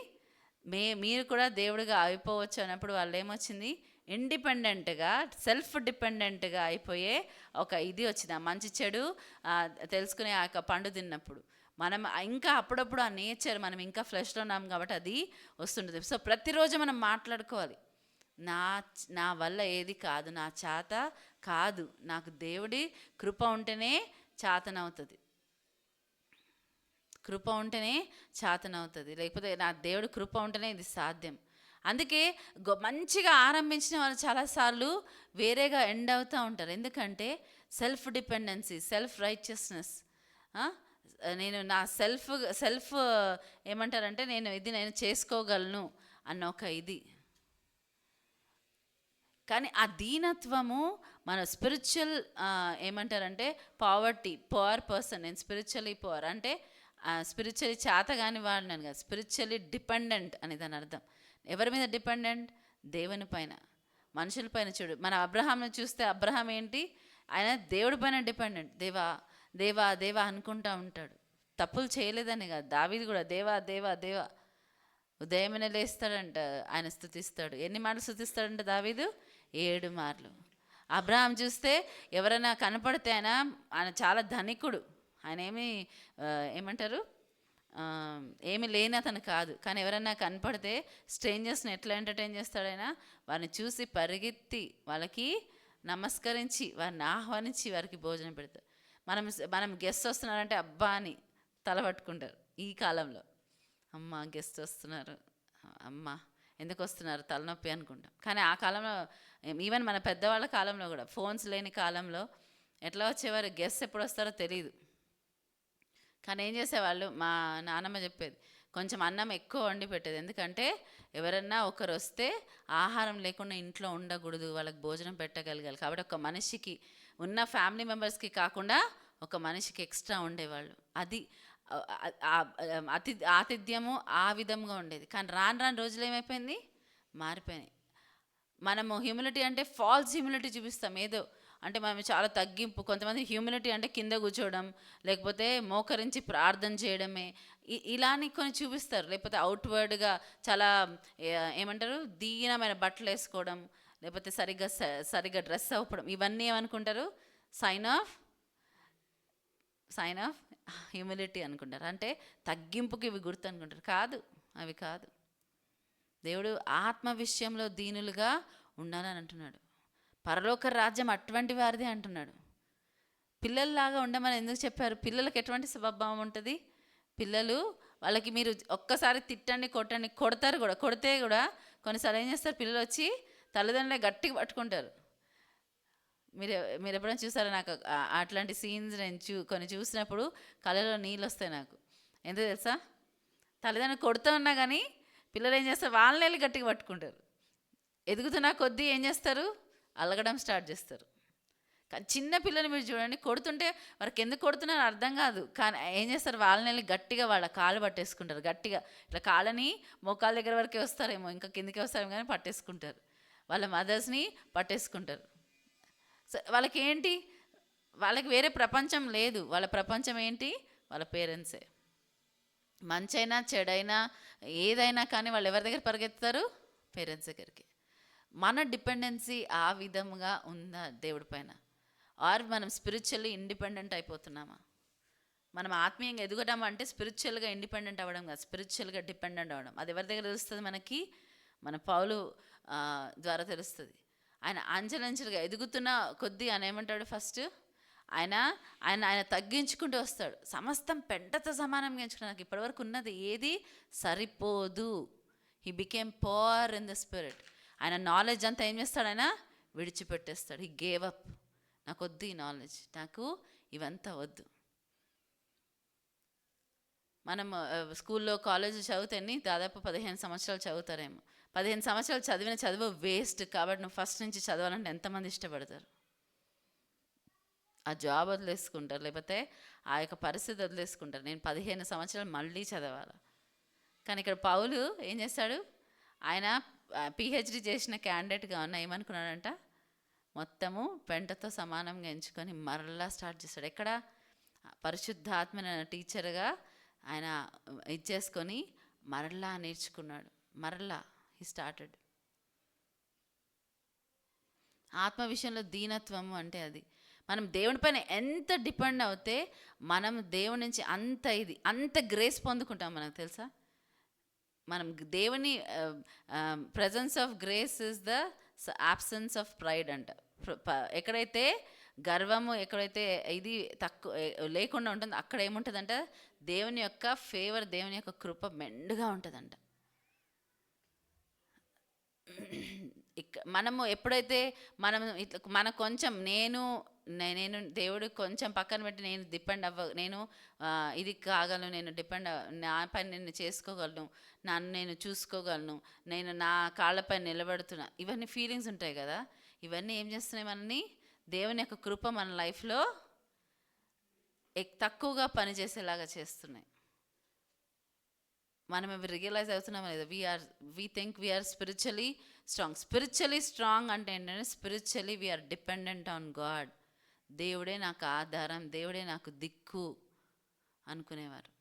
మీరు కూడా దేవుడిగా అయిపోవచ్చు అన్నప్పుడు వాళ్ళు ఏమొచ్చింది? ఇండిపెండెంట్గా, సెల్ఫ్ డిపెండెంట్గా అయిపోయే ఒక ఇది వచ్చింది. మంచి చెడు తెలుసుకునే ఆ యొక్క పండు తిన్నప్పుడు మనం ఇంకా అప్పుడప్పుడు ఆ నేచర్ మనం ఇంకా ఫ్లెష్లో ఉన్నాం కాబట్టి అది వస్తుంటుంది. సో ప్రతిరోజు మనం మాట్లాడుకోవాలి, నా వల్ల ఏది కాదు, నా చేత కాదు, నాకు దేవుడి కృప ఉంటేనే చేతనవుతుంది, లేకపోతే నా దేవుడి కృప ఉంటేనే ఇది సాధ్యం. అందుకే మంచిగా ఆరంభించిన వాళ్ళు చాలాసార్లు వేరేగా ఎండ్ అవుతూ ఉంటారు. ఎందుకంటే సెల్ఫ్ డిపెండెన్సీ, సెల్ఫ్ రైచియస్నెస్. నేను నా సెల్ఫ్ ఏమంటారంటే నేను చేసుకోగలను అన్న ఒక ఇది. కానీ ఆ దీనత్వము మన స్పిరిచువల్ ఏమంటారంటే పావర్టీ, పువర్ పర్సన్. నేను స్పిరిచువల్లీ పువర్ అంటే స్పిరిచువల్లీ చేత కాని వాడినాను కదా, స్పిరిచువల్లీ డిపెండెంట్ అని దాని అర్థం. ఎవరి మీద డిపెండెంట్? దేవుని పైన, మనుషుల పైన. చూడు, మన అబ్రహాంను చూస్తే అబ్రహాం ఏంటి? ఆయన దేవుడి పైన డిపెండెంట్. దేవా దేవా దేవా అనుకుంటా ఉంటాడు, తప్పులు చేయలేదని కాదు. దావీదు కూడా దేవా దేవా దేవా ఉదయమనే లేస్తాడంట, ఆయన స్తుతిస్తాడు. ఎన్ని మాటలు స్తుతిస్తాడంట దావీదు? 7 మార్లు. అబ్రహాం చూస్తే ఎవరైనా కనపడితే ఆయన చాలా ధనికుడు, ఆయన ఏమంటారు, ఆ, ఏమి లేని అతను కాదు. కానీ ఎవరన్నా కనపడితే స్ట్రేంజర్స్ని ఎట్లా ఎంటర్టైన్ చేస్తాడైనా, వారిని చూసి పరిగెత్తి వాళ్ళకి నమస్కరించి వారిని ఆహ్వానించి వారికి భోజనం పెడతారు. మనం మనం గెస్ట్ వస్తున్నారంటే అబ్బా అని తల పట్టుకుంటారు. ఈ కాలంలో అమ్మ గెస్ట్ వస్తున్నారు, అమ్మ ఎందుకు వస్తున్నారు, తలనొప్పి అనుకుంటాం. కానీ ఆ కాలంలో, ఈవెన్ మన పెద్దవాళ్ళ కాలంలో కూడా, ఫోన్స్ లేని కాలంలో ఎట్లా వచ్చేవారు, గెస్ట్ ఎప్పుడు వస్తారో తెలియదు. కానీ ఏం చేసేవాళ్ళు, మా నాన్నమ్మ చెప్పేది, కొంచెం అన్నం ఎక్కువ వండి పెట్టేది. ఎందుకంటే ఎవరన్నా ఒకరు వస్తే ఆహారం లేకుండా ఇంట్లో ఉండకూడదు, వాళ్ళకి భోజనం పెట్టగలగాలి. కాబట్టి ఒక మనిషికి ఉన్న ఫ్యామిలీ మెంబర్స్కి కాకుండా ఒక మనిషికి ఎక్స్ట్రా ఉండేవాళ్ళు. అది ఆతిథ్యము ఆ విధంగా ఉండేది. కానీ రాను రాను రోజులు ఏమైపోయింది, మారిపోయినాయి. మనము హ్యూమిలిటీ అంటే ఫాల్స్ హ్యూమిలిటీ చూపిస్తాం. ఏదో అంటే మనం చాలా తగ్గింపు. కొంతమంది హ్యూమిలిటీ అంటే కింద కూర్చోవడం, లేకపోతే మోకరించి ప్రార్థన చేయడమే, ఇలాని కొన్ని చూపిస్తారు. లేకపోతే అవుట్వర్డ్గా చాలా ఏమంటారు, దీనమైన బట్టలు వేసుకోవడం, లేకపోతే సరిగ్గా డ్రెస్ అవ్వడం, ఇవన్నీ ఏమనుకుంటారు, సైన్ ఆఫ్ హ్యూమిలిటీ అనుకుంటారు. అంటే తగ్గింపుకి ఇవి గుర్తు అనుకుంటారు. కాదు, అవి కాదు. దేవుడు ఆత్మ విషయంలో దీనులుగా ఉండాలని అంటున్నాడు. పరలోక రాజ్యం అటువంటి వారిదే అంటున్నాడు. పిల్లల్లాగా ఉండమని ఎందుకు చెప్పారు? పిల్లలకి ఎటువంటి స్వభావం ఉంటుంది? పిల్లలు వాళ్ళకి మీరు ఒక్కసారి తిట్టండి, కొడతారు కూడా. కొడితే కూడా కొన్నిసార్లు ఏం చేస్తారు, పిల్లలు వచ్చి తల్లిదండ్రులే గట్టిగా పట్టుకుంటారు. మీరు ఎప్పుడైనా చూసారా? నాకు అట్లాంటి సీన్స్ నేను కొన్ని చూసినప్పుడు కళ్ళలో నీళ్ళు వస్తాయి నాకు. ఎందుకు తెలుసా? తల్లిదండ్రులు కొడుతూ ఉన్నా కానీ పిల్లలు ఏం చేస్తారు, వాళ్ళని వెళ్ళి గట్టిగా పట్టుకుంటారు. ఎదుగుతున్నా కొద్దీ ఏం చేస్తారు, అలగడం స్టార్ట్ చేస్తారు. కానీ చిన్న పిల్లలు మీరు చూడండి, కొడుతుంటే వారికి ఎందుకు కొడుతున్నారో అర్థం కాదు. కానీ ఏం చేస్తారు, వాళ్ళని వెళ్ళి గట్టిగా వాళ్ళ కాళ్ళు పట్టేసుకుంటారు. గట్టిగా ఇట్లా కాళ్ళని మోకాళ్ళ దగ్గర వరకే వస్తారేమో, ఇంకా కిందకి వస్తారేమో కానీ పట్టేసుకుంటారు. వాళ్ళ మదర్స్ని పట్టేసుకుంటారు. సో వాళ్ళకి ఏంటి, వాళ్ళకి వేరే ప్రపంచం లేదు. వాళ్ళ ప్రపంచం ఏంటి, వాళ్ళ పేరెంట్సే. మంచైనా చెడైనా ఏదైనా కానీ వాళ్ళు ఎవరి దగ్గర పరిగెత్తారు, పేరెంట్స్ దగ్గరికి. మన డిపెండెన్సీ ఆ విధంగా ఉందా దేవుడి పైన? ఆర్ మనం స్పిరిచువల్లీ ఇండిపెండెంట్ అయిపోతున్నామా? మనం ఆత్మీయంగా ఎదగడం అంటే స్పిరిచువల్గా ఇండిపెండెంట్ అవ్వడం కాదు, స్పిరిచువల్గా డిపెండెంట్ అవ్వడం. అది ఎవరి దగ్గర తెలుస్తుంది మనకి? మన పౌలు ద్వారా తెలుస్తుంది. ఆయన అంచెలంచెలుగా ఎదుగుతున్న కొద్దీ ఆయన ఏమంటాడు, ఫస్ట్ ఆయన ఆయన ఆయన తగ్గించుకుంటూ వస్తాడు. సమస్తం పెంటతో సమానంగా ఎంచుకున్నాడు. నాకు ఇప్పటివరకు ఉన్నది ఏది సరిపోదు. He became poor in the spirit. ఆయన నాలెడ్జ్ అంతా ఏం చేస్తాడు, ఆయన విడిచిపెట్టేస్తాడు. He gave up. నాకు వద్దు ఈ నాలెడ్జ్, నాకు ఇవంతా వద్దు. మనం స్కూల్లో కాలేజీ చదివితేనే దాదాపు 15 సంవత్సరాలు చదువుతారేమో. 15 సంవత్సరాలు చదివిన చదువు వేస్ట్. కాబట్టి నువ్వు ఫస్ట్ నుంచి చదవాలంటే ఎంతమంది ఇష్టపడతారు? ఆ జాబ్ వదిలేసుకుంటారు, లేకపోతే ఆ యొక్క పరిస్థితి వదిలేసుకుంటారు. నేను 15 సంవత్సరాలు మళ్ళీ చదవాలి. కానీ ఇక్కడ పౌలు ఏం చేస్తాడు, ఆయన పిహెచ్డి చేసిన క్యాండిడేట్గా ఉన్న ఏమనుకున్నాడంట, మొత్తము పెంటతో సమానంగా ఎంచుకొని మరలా స్టార్ట్ చేస్తాడు. ఎక్కడ? పరిశుద్ధాత్మ టీచర్గా ఆయన ఇచ్చేసుకొని మరలా నేర్చుకున్నాడు. మరలా హీ స్టార్టెడ్. ఆత్మ విషయంలో దీనత్వము అంటే అది. మనం దేవుని పైన ఎంత డిపెండ్ అవుతే మనం దేవుని నుంచి అంత గ్రేస్ పొందుకుంటాం. మనకు తెలుసా, మనం దేవుని presence of grace is the absence of pride అంట. ఎక్కడైతే గర్వము, ఎక్కడైతే ఇది తక్కువ లేకుండా ఉంటుందో అక్కడ ఏముంటుందంట, దేవుని యొక్క ఫేవర్, దేవుని యొక్క కృప మెండుగా ఉంటుందంట. మనము ఎప్పుడైతే ఇట్లా మన కొంచెం నేను దేవుడు కొంచెం పక్కన పెట్టి నేను డిపెండ్ నేను ఇది కాగలను, నేను నా పైన నేను చేసుకోగలను, నన్ను నేను చూసుకోగలను, నేను నా కాళ్ళపై నిలబడుతున్నా, ఇవన్నీ ఫీలింగ్స్ ఉంటాయి కదా. ఇవన్నీ ఏం చేస్తున్నాయి, మనని దేవుని యొక్క కృప మన లైఫ్లో తక్కువగా పనిచేసేలాగా చేస్తున్నాయి. మనం అవి రియలైజ్ అవుతున్నాం లేదా? We think we are spiritually strong అంటే ఏంటంటే, spiritually we are dependent on God. దేవుడే నాకు ఆధారం, దేవుడే నాకు దిక్కు అనుకునేవారు.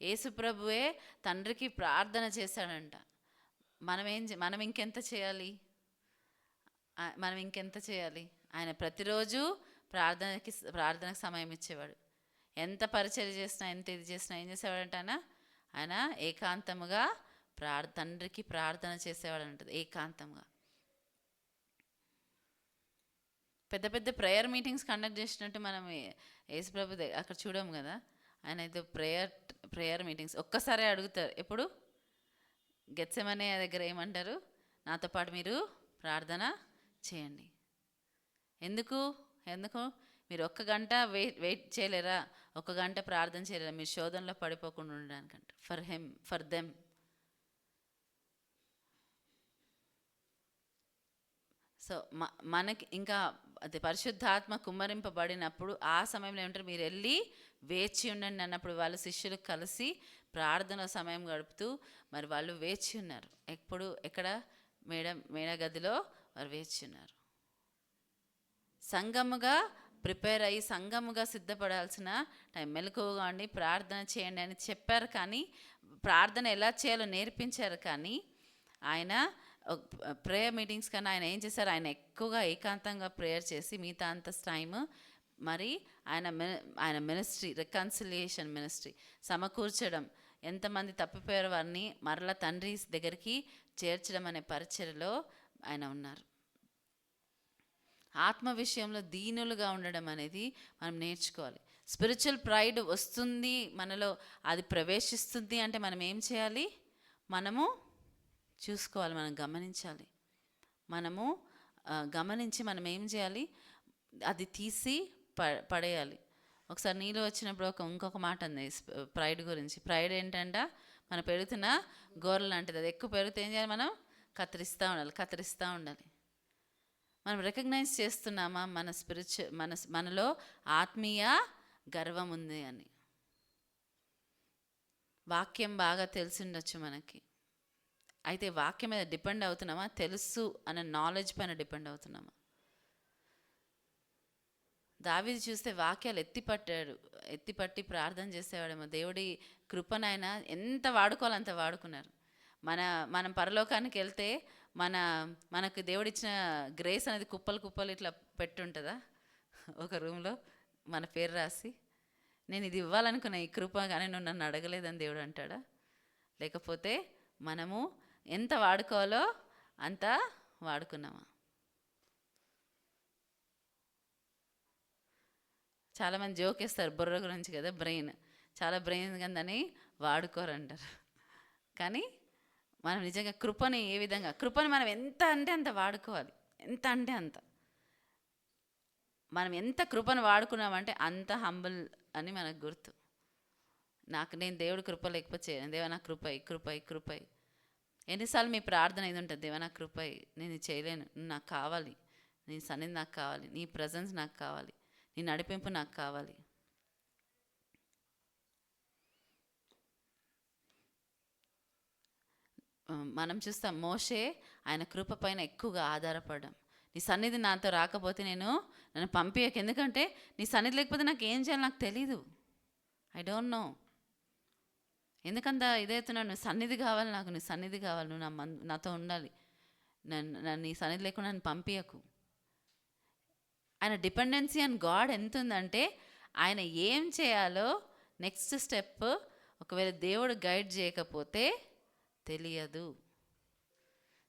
యేసుప్రభువే తండ్రికి ప్రార్థన చేశాడంట. మనం ఇంకెంత చేయాలి? ఆయన ప్రతిరోజు ప్రార్థనకు సమయం ఇచ్చేవాడు. ఎంత పరిచర్య చేసినా, ఎంత ఇది చేసినా ఏం చేసేవాడంట ఆయన ఏకాంతముగా తండ్రికి ప్రార్థన చేసేవాడు అంటది, ఏకాంతంగా. పెద్ద పెద్ద ప్రేయర్ మీటింగ్స్ కండక్ట్ చేసినట్టు మనం యేసుప్రభు అక్కడ చూడము కదా. ఆయన అయితే ప్రేయర్ మీటింగ్స్ ఒక్కసారి అడుగుతారు. ఎప్పుడు గెత్సెమనే దగ్గర ఏమంటారు, నాతో పాటు మీరు ప్రార్థన చేయండి. ఎందుకు ఎందుకు మీరు 1 గంట వెయిట్ చేయలేరా? 1 గంట ప్రార్థన చేయలేరా? మీరు శోధనలో పడిపోకుండా ఉండడానికంట. For them. సో మనకి ఇంకా అది పరిశుద్ధాత్మ కుమ్మరింపబడినప్పుడు ఆ సమయంలో ఏమంటారు, మీరు వెళ్ళి వేచి ఉండండి అన్నప్పుడు వాళ్ళ శిష్యులు కలిసి ప్రార్థన సమయం గడుపుతూ మరి వాళ్ళు వేచి ఉన్నారు. ఎక్కడ మేడ గదిలో వారు వేచి ఉన్నారు. సంఘముగా ప్రిపేర్ అయ్యి సంఘముగా సిద్ధపడాల్సిన టైం. మెలకువగా ఉండి ప్రార్థన చేయండి అని చెప్పారు, కానీ ప్రార్థన ఎలా చేయాలో నేర్పించారు. కానీ ఆయన ప్రేయర్ మీటింగ్స్ కన్నా ఆయన ఏం చేశారు, ఆయన ఎక్కువగా ఏకాంతంగా ప్రేయర్ చేసి మిగతా అంత టైమ్ మరి ఆయన మినిస్ట్రీ, రికన్సిలియేషన్ మినిస్ట్రీ, సమకూర్చడం, ఎంతమంది తప్పిపోయారు వారిని మరలా తండ్రి దగ్గరికి చేర్చడం అనే పరిచర్యలో ఆయన ఉన్నారు. ఆత్మ విషయంలో దీనులుగా ఉండడం అనేది మనం నేర్చుకోవాలి. స్పిరిచువల్ ప్రైడ్ వస్తుంది మనలో, అది ప్రవేశిస్తుంది అంటే మనం ఏం చేయాలి, మనము చూసుకోవాలి, మనం గమనించాలి. మనము గమనించి మనం ఏం చేయాలి, అది తీసి పడేయాలి. ఒకసారి నీళ్ళు వచ్చినప్పుడు ఇంకొక మాట ఉంది ప్రైడ్ గురించి. ప్రైడ్ ఏంటంట, మనం పెరుగుతున్న గోర్రె లాంటిది. అది ఎక్కువ పెరిగితే ఏం చేయాలి, మనం కత్తిరిస్తూ ఉండాలి. మనం రికగ్నైజ్ చేస్తున్నామా మనలో ఆత్మీయ గర్వం ఉంది అని. వాక్యం బాగా తెలిసి ఉండొచ్చు మనకి, అయితే వాక్యం మీద డిపెండ్ అవుతున్నామా, తెలుసు అనే నాలెడ్జ్ పైన డిపెండ్ అవుతున్నామా? దావీదు చూస్తే వాక్యాలు ఎత్తిపట్టి ప్రార్థన చేసేవాడేమో. దేవుడి కృపనైనా ఎంత వాడుకోవాలో అంత వాడుకున్నారు. మనం పరలోకానికి వెళ్తే మనకు దేవుడిచ్చిన గ్రేస్ అనేది కుప్పలు ఇట్లా పెట్టుంటుందా ఒక రూమ్లో మన పేరు రాసి, నేను ఇది ఇవ్వాలనుకున్నా ఈ కృప, కానీ నువ్వు నన్ను అడగలేదని దేవుడు అంటాడా? లేకపోతే మనము ఎంత వాడుకోవాలో అంత వాడుకున్నామా? చాలామంది జోకేస్తారు బుర్ర గురించి కదా, చాలా బ్రెయిన్ కందని వాడుకోరంటారు. కానీ మనం నిజంగా కృపని ఏ విధంగా, కృపని మనం ఎంత అంటే అంత వాడుకోవాలి. ఎంత అంటే అంత మనం ఎంత కృపను వాడుకున్నామంటే అంత హంబుల్ అని మనకు గుర్తు. నేను దేవుడి కృప లేకపోతే చేయను. దేవా నా కృపై. ఎన్నిసార్లు మీ ప్రార్థన ఇది ఉంటుంది, దేవా నా కృపై, నేను చేయలేను, నాకు కావాలి, నీ సన్నిధి నాకు కావాలి, నీ ప్రజెన్స్ నాకు కావాలి, నీ నడిపింపు నాకు కావాలి. మనం చూస్తాం మోషే ఆయన కృప పైన ఎక్కువగా ఆధారపడడం. నీ సన్నిధి నాతో రాకపోతే నన్ను పంపించకు, ఎందుకంటే నీ సన్నిధి లేకపోతే నాకు ఏం చేయాలో నాకు తెలీదు, ఐ డోంట్ నో. ఎందుకంత ఇదవుతున్నాడు, నువ్వు సన్నిధి కావాలి, నాకు నీ సన్నిధి కావాలి, నువ్వు నాతో ఉండాలి, నన్ను నీ సన్నిధి లేకుండా నన్ను పంపించకు. ఆయన డిపెండెన్సీ ఆన్ గాడ్ ఎంత ఉందంటే ఆయన ఏం చేయాలో నెక్స్ట్ స్టెప్ ఒకవేళ దేవుడు గైడ్ చేయకపోతే తెలియదు.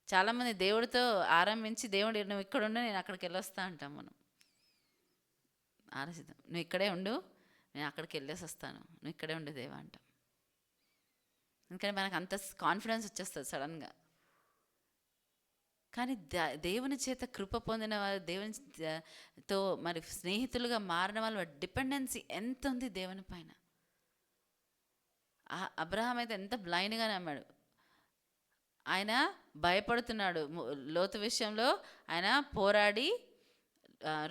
చాలామంది దేవుడితో ఆరంభించి దేవుడు నువ్వు ఇక్కడ ఉండు నేను అక్కడికి వెళ్ళొస్తా అంటాం. మనం ఆలోచిద్దాం, నువ్వు ఇక్కడే ఉండు నేను అక్కడికి వెళ్ళేసి వస్తాను, నువ్వు ఇక్కడే ఉండు దేవా అంటాం. ఎందుకంటే మనకు అంత కాన్ఫిడెన్స్ వచ్చేస్తుంది సడన్గా. కానీ దేవుని చేత కృప పొందిన వారు, దేవునితో మరి స్నేహితులుగా మారిన వాళ్ళు డిపెండెన్సీ ఎంత ఉంది దేవుని పైన. అబ్రహాం అయితే ఎంత బ్లైండ్గా నమ్మాడు. ఆయన భయపడుతున్నాడు లోతు విషయంలో, ఆయన పోరాడి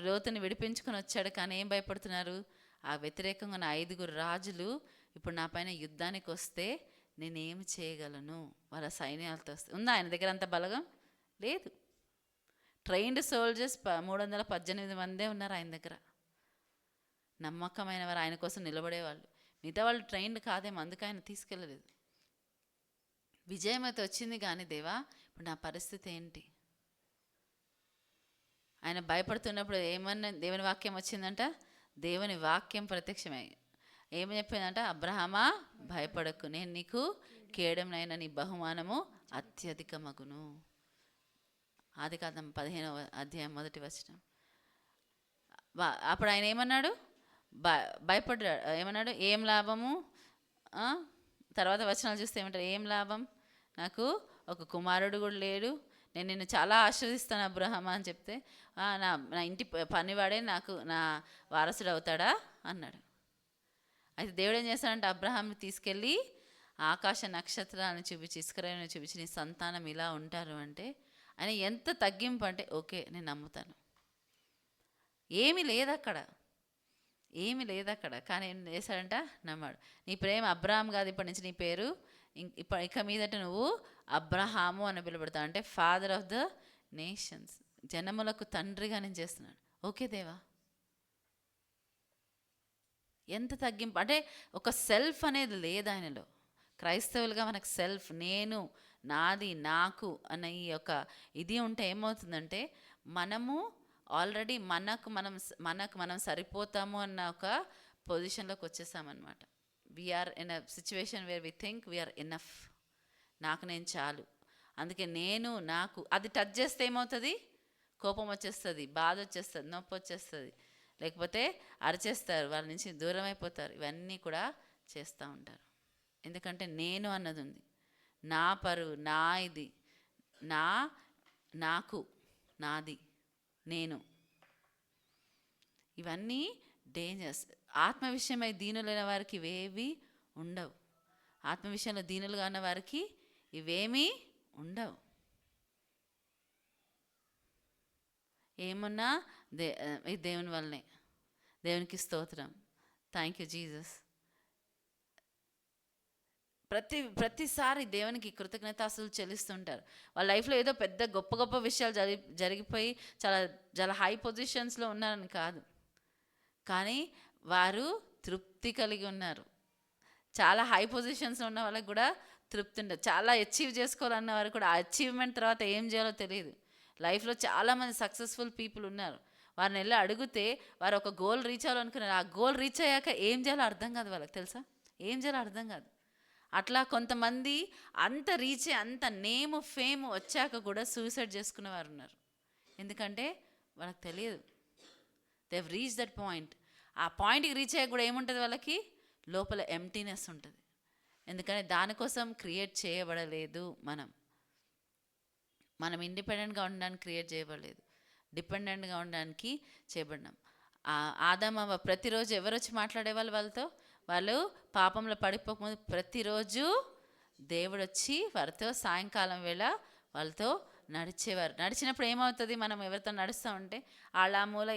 లోతుని విడిపించుకొని వచ్చాడు. కానీ ఏం భయపడుతున్నారు, ఆ వ్యతిరేకంగా ఉన్న 5 రాజులు ఇప్పుడు నా పైన యుద్ధానికి వస్తే నేనేమి చేయగలను, వాళ్ళ సైన్యాలతో వస్తే. ఉందా ఆయన దగ్గర అంత బలగం? లేదు. ట్రైన్డ్ సోల్జర్స్ 318 మందే ఉన్నారు ఆయన దగ్గర, నమ్మకమైన వారు, ఆయన కోసం నిలబడేవాళ్ళు. మిగతా వాళ్ళు ట్రైన్డ్ కాదేమో, అందుకే ఆయన తీసుకెళ్ళలేదు. విజయం అయితే వచ్చింది, కానీ దేవా ఇప్పుడు నా పరిస్థితి ఏంటి? ఆయన భయపడుతున్నప్పుడు ఏమన్నా దేవుని వాక్యం వచ్చిందంట, దేవుని వాక్యం ప్రత్యక్షమై ఏమని చెప్పిందంట, అబ్రహామా భయపడకు, నేను నీకు కేడంనైనా నీ బహుమానము అత్యధికమగును. ఆదికాండం 15వ అధ్యాయం 1వ వచనం. అప్పుడు ఆయన ఏమన్నాడు, భయపడ్డాడు. ఏమన్నాడు, ఏం లాభము. తర్వాత వచనాలు చూస్తే ఏమంటారు, ఏం లాభం, నాకు ఒక కుమారుడు కూడా లేడు, నేను నిన్ను చాలా ఆశీర్వదిస్తాను అబ్రహామా అని చెప్తే, నా నా ఇంటి పనివాడే నాకు నా వారసుడు అవుతాడా అన్నాడు. అయితే దేవుడు ఏం చేస్తాడంటే అబ్రహాంని తీసుకెళ్ళి ఆకాశ నక్షత్రాలను చూపించి, ఇస్కరేణుని చూపించి, నీ సంతానం ఇలా ఉంటారు అంటే ఆయన ఎంత తగ్గింపు అంటే, ఓకే నేను నమ్ముతాను. ఏమీ లేదు అక్కడ, ఏమీ లేదు అక్కడ, కానీ ఏం చేశాడంట, నమ్మాడు. నీ ప్రేమ అబ్రహాం కాదు, ఇప్పటి నుంచి నీ పేరు ఇక మీదట నువ్వు అబ్రహాము అని పిలువబడతావు, అంటే ఫాదర్ ఆఫ్ ద నేషన్స్, జనములకు తండ్రిగా నేను చేస్తున్నాను. ఓకే దేవా, ఎంత తగ్గింపు అంటే ఒక సెల్ఫ్ అనేది లేదు ఆయనలో. క్రైస్తవులుగా మనకు సెల్ఫ్, నేను, నాది, నాకు అన్న ఈ యొక్క ఇది ఉంటే ఏమవుతుందంటే మనము ఆల్రెడీ మనకు మనం సరిపోతాము అన్న ఒక పొజిషన్లోకి వచ్చేసామన్నమాట. We're in a situation where we think we're enough, నాకు నేను చాలు. అందుకే నేను, నాకు అది టచ్ చేస్తే ఏమవుతుంది, కోపం వచ్చేస్తుంది, బాధ వచ్చేస్తుంది, నొప్పి వచ్చేస్తుంది, లేకపోతే అరిచేస్తారు, వాళ్ళ నుంచి దూరం అయిపోతారు. ఇవన్నీ కూడా చేస్తూ ఉంటారు. ఎందుకంటే నేను అన్నది ఉంది, నా పరువు, నా ఇది, నాకు, నాది, నేను, ఇవన్నీ డేంజర్స్. ఆత్మ విషయమై దీనులైన వారికి ఇవేవి ఉండవు. ఆత్మ విషయంలో దీనులుగా ఉన్న వారికి ఇవేమీ ఉండవు. ఏమున్నా దేవుని వల్లనే. దేవునికి స్తోత్రం. Thank you Jesus. ప్రతిసారి దేవునికి కృతజ్ఞతాస్తులు చెల్లిస్తుంటారు. వాళ్ళ లైఫ్లో ఏదో పెద్ద గొప్ప గొప్ప విషయాలు జరిగిపోయి చాలా చాలా హై పొజిషన్స్లో ఉన్నారని కాదు, కానీ వారు తృప్తి కలిగి ఉన్నారు. చాలా హై పొజిషన్స్లో ఉన్న వాళ్ళకి కూడా తృప్తి ఉండదు. చాలా అచీవ్ చేసుకోవాలన్న వారు కూడా ఆ అచీవ్మెంట్ తర్వాత ఏం చేయాలో తెలియదు. లైఫ్లో చాలామంది సక్సెస్ఫుల్ పీపుల్ ఉన్నారు. వారిని వెళ్ళి అడిగితే వారు ఒక గోల్ రీచ్ అవ్వాలనుకున్నారు. ఆ గోల్ రీచ్ అయ్యాక ఏం చేయాలో అర్థం కాదు వాళ్ళకి, తెలుసా, ఏం చేయాలో అర్థం కాదు. అట్లా కొంతమంది అంత రీచ్ అంత నేమ్ ఫేమ్ వచ్చాక కూడా సూసైడ్ చేసుకునే వారు ఉన్నారు. ఎందుకంటే వాళ్ళకి తెలియదు, they have reach that point. ఆ పాయింట్కి రీచ్ అయ్యాక కూడా ఏముంటుంది, వాళ్ళకి లోపల ఎంప్టీనెస్ ఉంటుంది. ఎందుకంటే దానికోసం క్రియేట్ చేయబడలేదు. మనం ఇండిపెండెంట్గా ఉండడానికి క్రియేట్ చేయబడలేదు, డిపెండెంట్గా ఉండడానికి చేయబడినాం. ఆదాము అవ్వ ప్రతిరోజు ఎవరు వచ్చి మాట్లాడేవాళ్ళు వాళ్ళతో, వాళ్ళు పాపంలో పడిపోకముందు ప్రతిరోజు దేవుడు వచ్చి వారితో సాయంకాలం వేళ వాళ్ళతో నడిచేవారు. నడిచినప్పుడు ఏమవుతుంది, మనం ఎవరితో నడుస్తూ ఉంటే వాళ్ళ మూల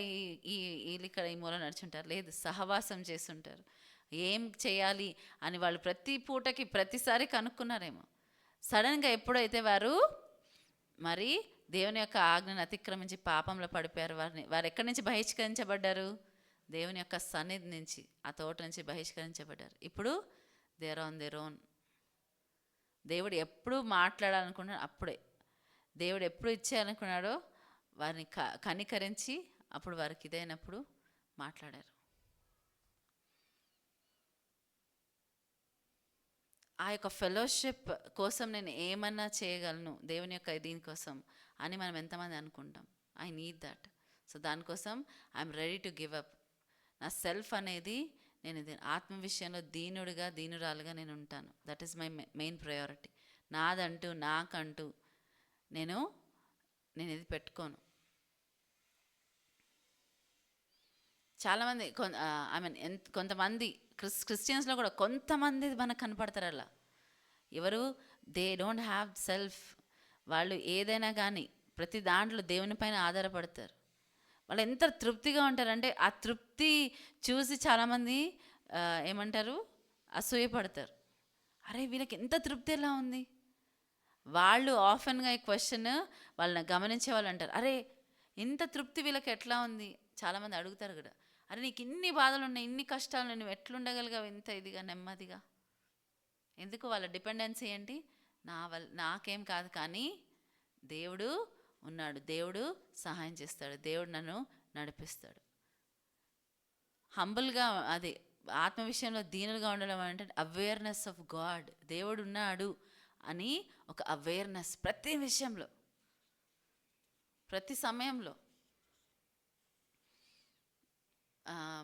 వీళ్ళు ఇక్కడ ఈ మూల నడుచుంటారు, లేదు సహవాసం చేస్తుంటారు. ఏం చేయాలి అని వాళ్ళు ప్రతి పూటకి ప్రతిసారి కనుక్కున్నారేమో. సడన్గా ఎప్పుడైతే వారు మరి దేవుని యొక్క ఆజ్ఞను అతిక్రమించి పాపంలో పడిపోయారు, వారు ఎక్కడి నుంచి బహిష్కరించబడ్డారు, దేవుని యొక్క సన్నిధి నుంచి, ఆ తోట నుంచి బహిష్కరించబడ్డారు. ఇప్పుడు they are on their own. దేవుడు ఎప్పుడు మాట్లాడాలనుకున్నాడు అప్పుడే, దేవుడు ఎప్పుడు ఇచ్చేయాలనుకున్నాడో వారిని కనికరించి అప్పుడు వారికి ఇదైనప్పుడు మాట్లాడారు. ఆ యొక్క ఫెలోషిప్ కోసం నేను ఏమన్నా చేయగలను దేవుని యొక్క దీనికోసం అని మనం ఎంతమంది అనుకుంటాం. I need that. సో దానికోసం I'm ready to give up. నా సెల్ఫ్ అనేది నేను ఆత్మ విషయంలో దీనురాలుగా నేను ఉంటాను. That is my main priority. నాదంటూ నాకంటూ నేను ఇది పెట్టుకోను. చాలామంది కొంతమంది క్రిస్టియన్స్లో కూడా కొంతమంది మనకు కనపడతారు అలా. ఎవరు, దే డోంట్ హ్యావ్ సెల్ఫ్. వాళ్ళు ఏదైనా కానీ ప్రతి దాంట్లో దేవుని పైన ఆధారపడతారు. వాళ్ళు ఎంత తృప్తిగా ఉంటారంటే ఆ తృప్తి చూసి చాలామంది ఏమంటారు, అసూయపడతారు. అరే వీళ్ళకి ఎంత తృప్తి ఎలా ఉంది. వాళ్ళు ఆఫెన్గా ఈ క్వశ్చన్ వాళ్ళని గమనించే వాళ్ళు అంటారు, అరే ఇంత తృప్తి వీళ్ళకి ఎట్లా ఉంది. చాలామంది అడుగుతారు కూడా, అరే నీకు ఇన్ని బాధలు ఉన్నాయి, ఇన్ని కష్టాలు, నువ్వు ఎట్లుండగలిగావు ఇంత ఇదిగా నెమ్మదిగా. ఎందుకు, వాళ్ళ డిపెండెన్సీ ఏంటి, నాకేం కాదు కానీ దేవుడు ఉన్నాడు. దేవుడు సహాయం చేస్తాడు. దేవుడు నన్ను నడిపిస్తాడు. హంబుల్గా, అది ఆత్మ విషయంలో దీనులుగా ఉండడం అంటే అవేర్నెస్ ఆఫ్ గాడ్. దేవుడు ఉన్నాడు అని ఒక అవేర్నెస్ ప్రతి విషయంలో, ప్రతి సమయంలో.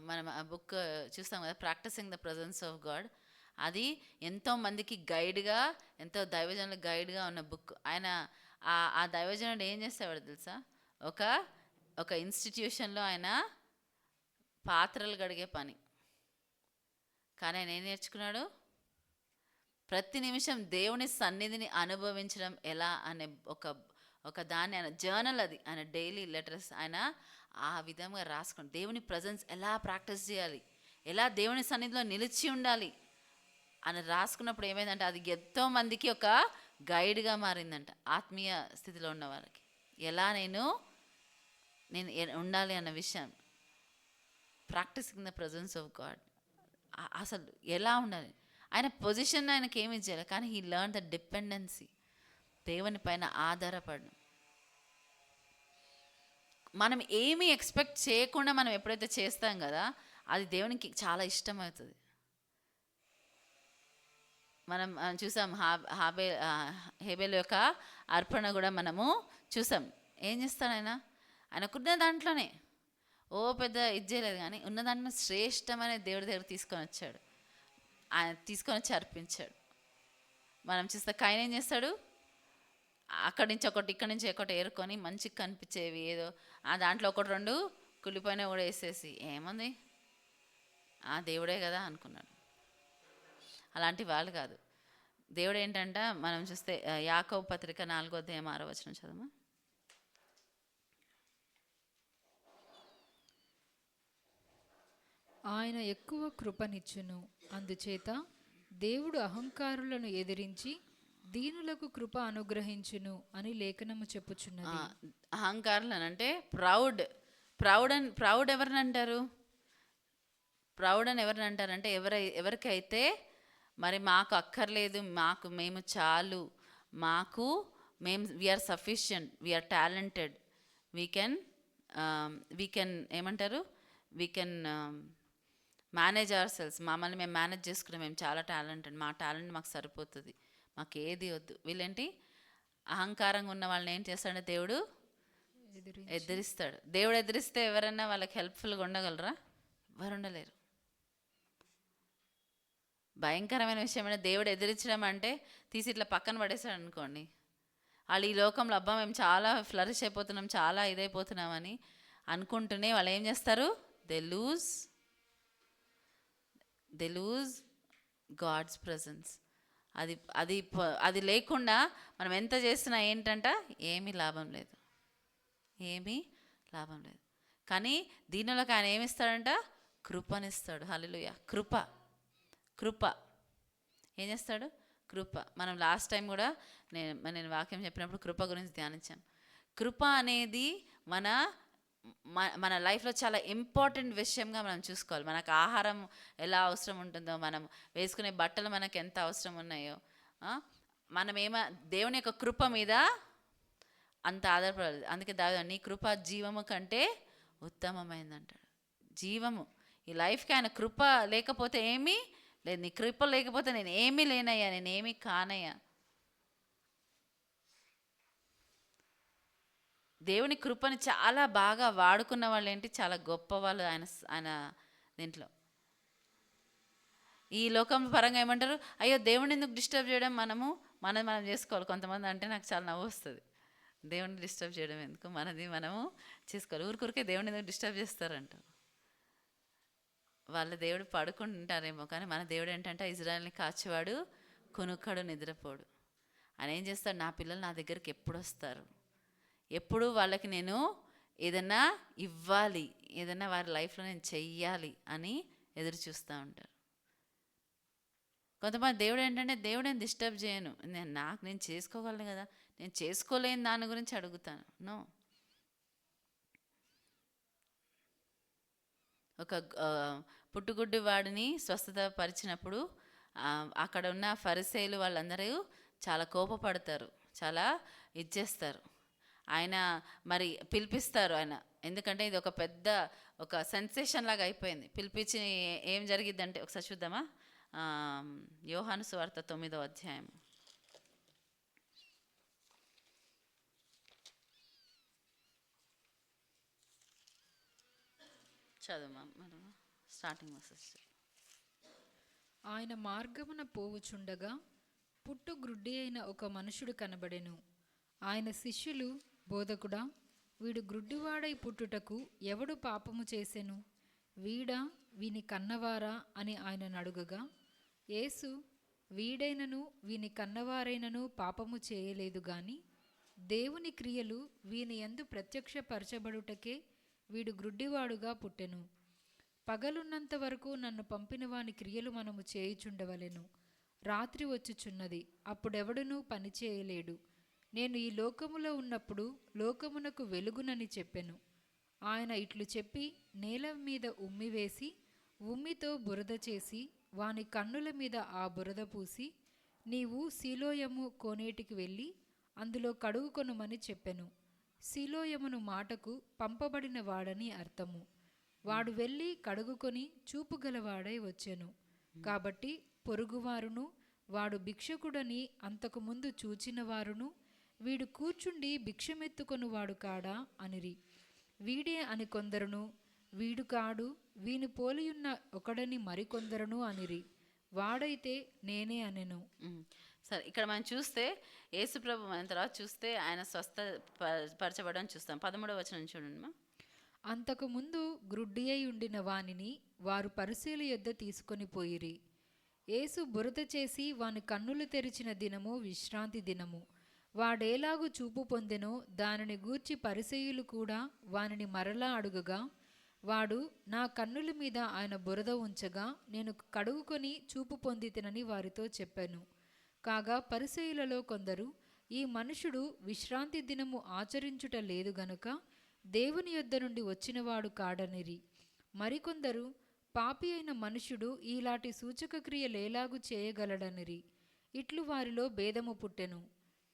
మనం ఆ బుక్ చూస్తాం కదా, practicing the presence of God. అది ఎంతో మందికి గైడ్గా, ఎంతో దైవజనులకు గైడ్గా ఉన్న బుక్. ఆయన ఆ దైవజనుడు ఏం చేసేవాడు తెలుసా? ఒక ఒక ఇన్స్టిట్యూషన్లో ఆయన పాత్రలు కడిగే పని. కానీ ఆయన ఏం నేర్చుకున్నాడు? ప్రతి నిమిషం దేవుని సన్నిధిని అనుభవించడం ఎలా అనే ఒక దాన్ని ఆయన జర్నల్, అది ఆయన డైలీ లెటర్స్ ఆయన ఆ విధంగా రాసుకోండి. దేవుని ప్రజెన్స్ ఎలా ప్రాక్టీస్ చేయాలి, ఎలా దేవుని సన్నిధిలో నిలిచి ఉండాలి అని రాసుకున్నప్పుడు ఏమైందంటే అది ఎంతో మందికి ఒక గైడ్గా మారిందంట. ఆత్మీయ స్థితిలో ఉన్న వారికి ఎలా నేను ఉండాలి అన్న విషయం. Practicing the presence of God. అసలు ఎలా ఉండాలి, ఆయన పొజిషన్ ఆయనకి ఏమి ఇచ్చేయాలి, కానీ హీ లెర్న్ ద డిపెండెన్సీ, దేవుని పైన ఆధారపడడం. మనం ఏమీ ఎక్స్పెక్ట్ చేయకుండా మనం ఎప్పుడైతే చేస్తాం కదా, అది దేవునికి చాలా ఇష్టమవుతుంది. మనం చూసాం హేబేల్ యొక్క అర్పణ కూడా మనము చూసాం. ఏం చేస్తాడు ఆయన? ఆయనకున్న దాంట్లోనే పెద్ద ఇది చేయలేదు, కానీ ఉన్న దాంట్లో శ్రేష్టమనే దేవుడి దగ్గర తీసుకొని వచ్చాడు. ఆయన తీసుకొని వచ్చి అర్పించాడు. మనం చూస్తే కైన్ ఏం చేస్తాడు? అక్కడి నుంచి ఒకటి, ఇక్కడి నుంచి ఒకటి ఏరుకొని మంచిగా కనిపించేవి ఏదో దాంట్లో ఒకటి రెండు కుళ్ళిపోయినా కూడా వేసేసి ఏముంది దేవుడే కదా అనుకున్నాడు. అలాంటి వాళ్ళు కాదు. దేవుడు ఏంటంట, మనం చూస్తే యాకోబు పత్రిక 4:6 చదవమా. ఆయన ఎక్కువ కృపనిచ్చును, అందుచేత దేవుడు అహంకారులను ఎదిరించి దీనులకు కృప అనుగ్రహించును అని లేఖనము చెప్పుచున్నది. అహంకారులను అంటే ప్రౌడ్ ఎవరిని అంటారు? ప్రౌడ్ అని ఎవరిని అంటారంటే ఎవరికైతే మరి మాకు అక్కర్లేదు, మేము చాలు, we're sufficient, we're talented, we can ఏమంటారు, we can manage ourselves, మమ్మల్ని మేము మేనేజ్ చేసుకున్నాం, మేము చాలా టాలెంటెడ్, మా టాలెంట్ మాకు సరిపోతుంది, మాకు ఏది వద్దు. వీళ్ళేంటి? అహంకారంగా ఉన్న వాళ్ళని ఏం చేస్తాడంటే దేవుడు ఎదిరిస్తాడు. దేవుడు ఎదిరిస్తే ఎవరన్నా వాళ్ళకి హెల్ప్ఫుల్గా ఉండగలరా? ఎవరు ఉండలేరు. భయంకరమైన విషయం అంటే దేవుడు ఎదిరించడం అంటే తీసి ఇట్లా పక్కన పడేశాడు అనుకోండి, వాళ్ళు ఈ లోకంలో అబ్బా మేము చాలా ఫ్లరిష్ అయిపోతున్నాం, చాలా ఇదైపోతున్నాం అని అనుకుంటూనే వాళ్ళు ఏం చేస్తారు? They lose God's presence. అది లేకుండా మనం ఎంత చేసినా ఏంటంట ఏమీ లాభం లేదు. కానీ దీనిలోకి ఆయన ఏమిస్తాడంట? కృపనిస్తాడు. హల్లెలూయా. కృప ఏం చేస్తాడు? కృప. మనం లాస్ట్ టైం కూడా నేను వాక్యం చెప్పినప్పుడు కృప గురించి ధ్యానించాం. కృప అనేది మన లైఫ్లో చాలా ఇంపార్టెంట్ విషయంగా మనం చూసుకోవాలి. మనకు ఆహారం ఎలా అవసరం ఉంటుందో, మనం వేసుకునే బట్టలు మనకు ఎంత అవసరం ఉన్నాయో, దేవుని యొక్క కృప మీద అంత ఆధారపడాలి. అందుకే నీ కృప జీవము కంటే ఉత్తమమైంది అంటాడు. జీవము. ఈ లైఫ్కి ఆయన కృప లేకపోతే ఏమీ లేదు. నీ కృప లేకపోతే నేను ఏమీ లేనయ్యా, నేనేమీ కానయ్యా. దేవుని కృపని చాలా బాగా వాడుకున్న వాళ్ళు ఏంటి? చాలా గొప్ప వాళ్ళు ఆయన దీంట్లో. ఈ లోకం పరంగా ఏమంటారు? అయ్యో దేవుడిని ఎందుకు డిస్టర్బ్ చేయడం, మనం చేసుకోవాలి. కొంతమంది అంటే నాకు చాలా నవ్వు వస్తుంది. దేవుడిని డిస్టర్బ్ చేయడం ఎందుకు, మనము చేసుకోవాలి. ఊరికే దేవుడిని ఎందుకు డిస్టర్బ్ చేస్తారంట. వాళ్ళ దేవుడు పడుకుంటారేమో, కానీ మన దేవుడు ఏంటంటే ఇజ్రాయెల్ని కాచేవాడు, కొనుక్కడు, నిద్రపోడు. ఆయన ఏం చేస్తాడు? నా పిల్లలు నా దగ్గరికి ఎప్పుడు వస్తారు, ఎప్పుడు వాళ్ళకి నేను ఏదన్నా ఇవ్వాలి, ఏదన్నా వారి లైఫ్లో నేను చెయ్యాలి అని ఎదురు చూస్తూ ఉంటారు. కొంతమంది దేవుడు ఏంటంటే దేవుడేం డిస్టర్బ్ చేయను, నేను చేసుకోగలను కదా, నేను చేసుకోలేని దాని గురించి అడుగుతాను. నో. ఒక పుట్టుగుడ్డు వాడిని స్వస్థత పరిచినప్పుడు అక్కడ ఉన్న ఫరిసేయులు వాళ్ళందరూ చాలా కోపపడతారు, చాలా ఇచ్చేస్తారు. ఆయన మరి పిలిపిస్తారు ఆయన. ఎందుకంటే ఇది ఒక పెద్ద ఒక సెన్సేషన్ లాగా అయిపోయింది. పిలిపించి ఏం జరిగిద్దంటే ఒకసారి చూద్దామా? యోహాను సువార్త 9వ అధ్యాయం. చదువు స్టార్టింగ్ మెసేజ్. ఆయన మార్గమున పోవుచుండగా పుట్టు గ్రుడ్డి అయిన ఒక మనుషుడు కనబడెను. ఆయన శిష్యులు, బోధకుడా, వీడు గ్రుడ్డివాడై పుట్టుటకు ఎవడు పాపము చేసెను? వీడా, వీని కన్నవారా అని ఆయనను అడుగగా, యేసు, వీడైనను వీని కన్నవారైనను పాపము చేయలేదు గాని దేవుని క్రియలు వీని యందు ప్రత్యక్షపరచబడుటకే వీడు గ్రుడ్డివాడుగా పుట్టెను. పగలున్నంత వరకు నన్ను పంపిన వాని క్రియలు మనము చేయుచుండవలెను. రాత్రి వచ్చుచున్నది, అప్పుడెవడునూ పని చేయలేడు. నేను ఈ లోకములో ఉన్నప్పుడు లోకమునకు వెలుగునని చెప్పెను. ఆయన ఇట్లు చెప్పి నేల మీద ఉమ్మివేసి ఉమ్మితో బురద చేసి వాని కన్నుల మీద ఆ బురద పూసి, నీవు సీలోయము కోనేటికి వెళ్ళి అందులో కడుగుకొనుమని చెప్పెను. సీలోయమును మాటకు పంపబడిన వాడని అర్థము. వాడు వెళ్ళి కడుగుకొని చూపుగలవాడై వచ్చెను. కాబట్టి పొరుగువారును వాడు భిక్షకుడని అంతకుముందు చూచిన వారును, వీడు కూర్చుండి భిక్షమెత్తుకొనువాడు కాడా అనిరి. వీడే అని కొందరును, వీడు కాడు, వీని పోలియున్న ఒకడని మరికొందరును అనిరి. వాడైతే నేనే అనెను. సరే, ఇక్కడ మనం చూస్తే యేసుప్రభు మన తర్వాత చూస్తే ఆయన స్వస్థ పరచబడని చూస్తాం. 13వ వచనం చూడండి. అంతకుముందు గ్రుడ్డి అయి ఉండిన వానిని వారు పరిశీల యొద్ద తీసుకొని పోయిరి. యేసు బురద చేసి వాని కన్నులు తెరిచిన దినము విశ్రాంతి దినము. వాడేలాగు చూపు పొందెనో దానిని గూర్చి పరిసయ్యులు కూడా వానిని మరలా అడుగగా, వాడు, నా కన్నుల మీద ఆయన బురద ఉంచగా నేను కడుగుకొని చూపు పొందితినని వారితో చెప్పాను. కాగా పరిసయ్యులలో కొందరు, ఈ మనుషుడు విశ్రాంతి దినము ఆచరించుట లేదు గనుక దేవుని యొద్ద నుండి వచ్చినవాడు కాడనిరి. మరికొందరు, పాపి అయిన మనుషుడు ఈలాంటి సూచక క్రియలేలాగు చేయగలడనిరి. ఇట్లు వారిలో భేదము పుట్టెను.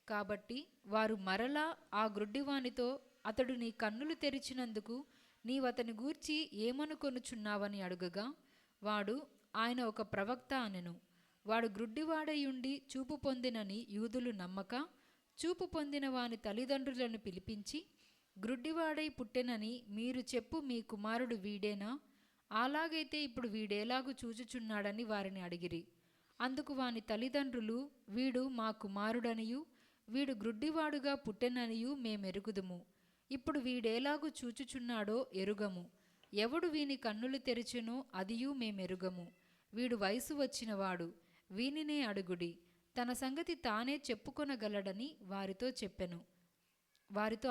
కాబట్టి వారు మరలా ఆ గ్రుడ్డివానితో, అతడు నీ కన్నులు తెరిచినందుకు నీవతని గూర్చి ఏమనుకొనుచున్నావని అడుగగా, వాడు, ఆయన ఒక ప్రవక్త అనెను. వాడు గ్రుడ్డివాడయుండి చూపు పొందినని యూదులు నమ్మక, చూపు పొందిన వాని తల్లిదండ్రులను పిలిపించి, గ్రుడ్డివాడై పుట్టెనని మీరు చెప్పు మీ కుమారుడు వీడేనా? అలాగైతే ఇప్పుడు వీడేలాగు చూచుచున్నాడని వారిని అడిగిరి. అందుకు వాని తల్లిదండ్రులు, వీడు మా కుమారుడనియు వీడు గ్రుడ్డివాడుగా పుట్టెననియు మేమెరుగుదుము. ఇప్పుడు వీడేలాగు చూచుచున్నాడో ఎరుగము. ఎవడు వీని కన్నులు తెరిచెనో అదియూ మేమెరుగము. వీడు వయసు వచ్చినవాడు, వీనినే అడుగుడి. తన సంగతి తానే చెప్పుకొనగలడని వారితో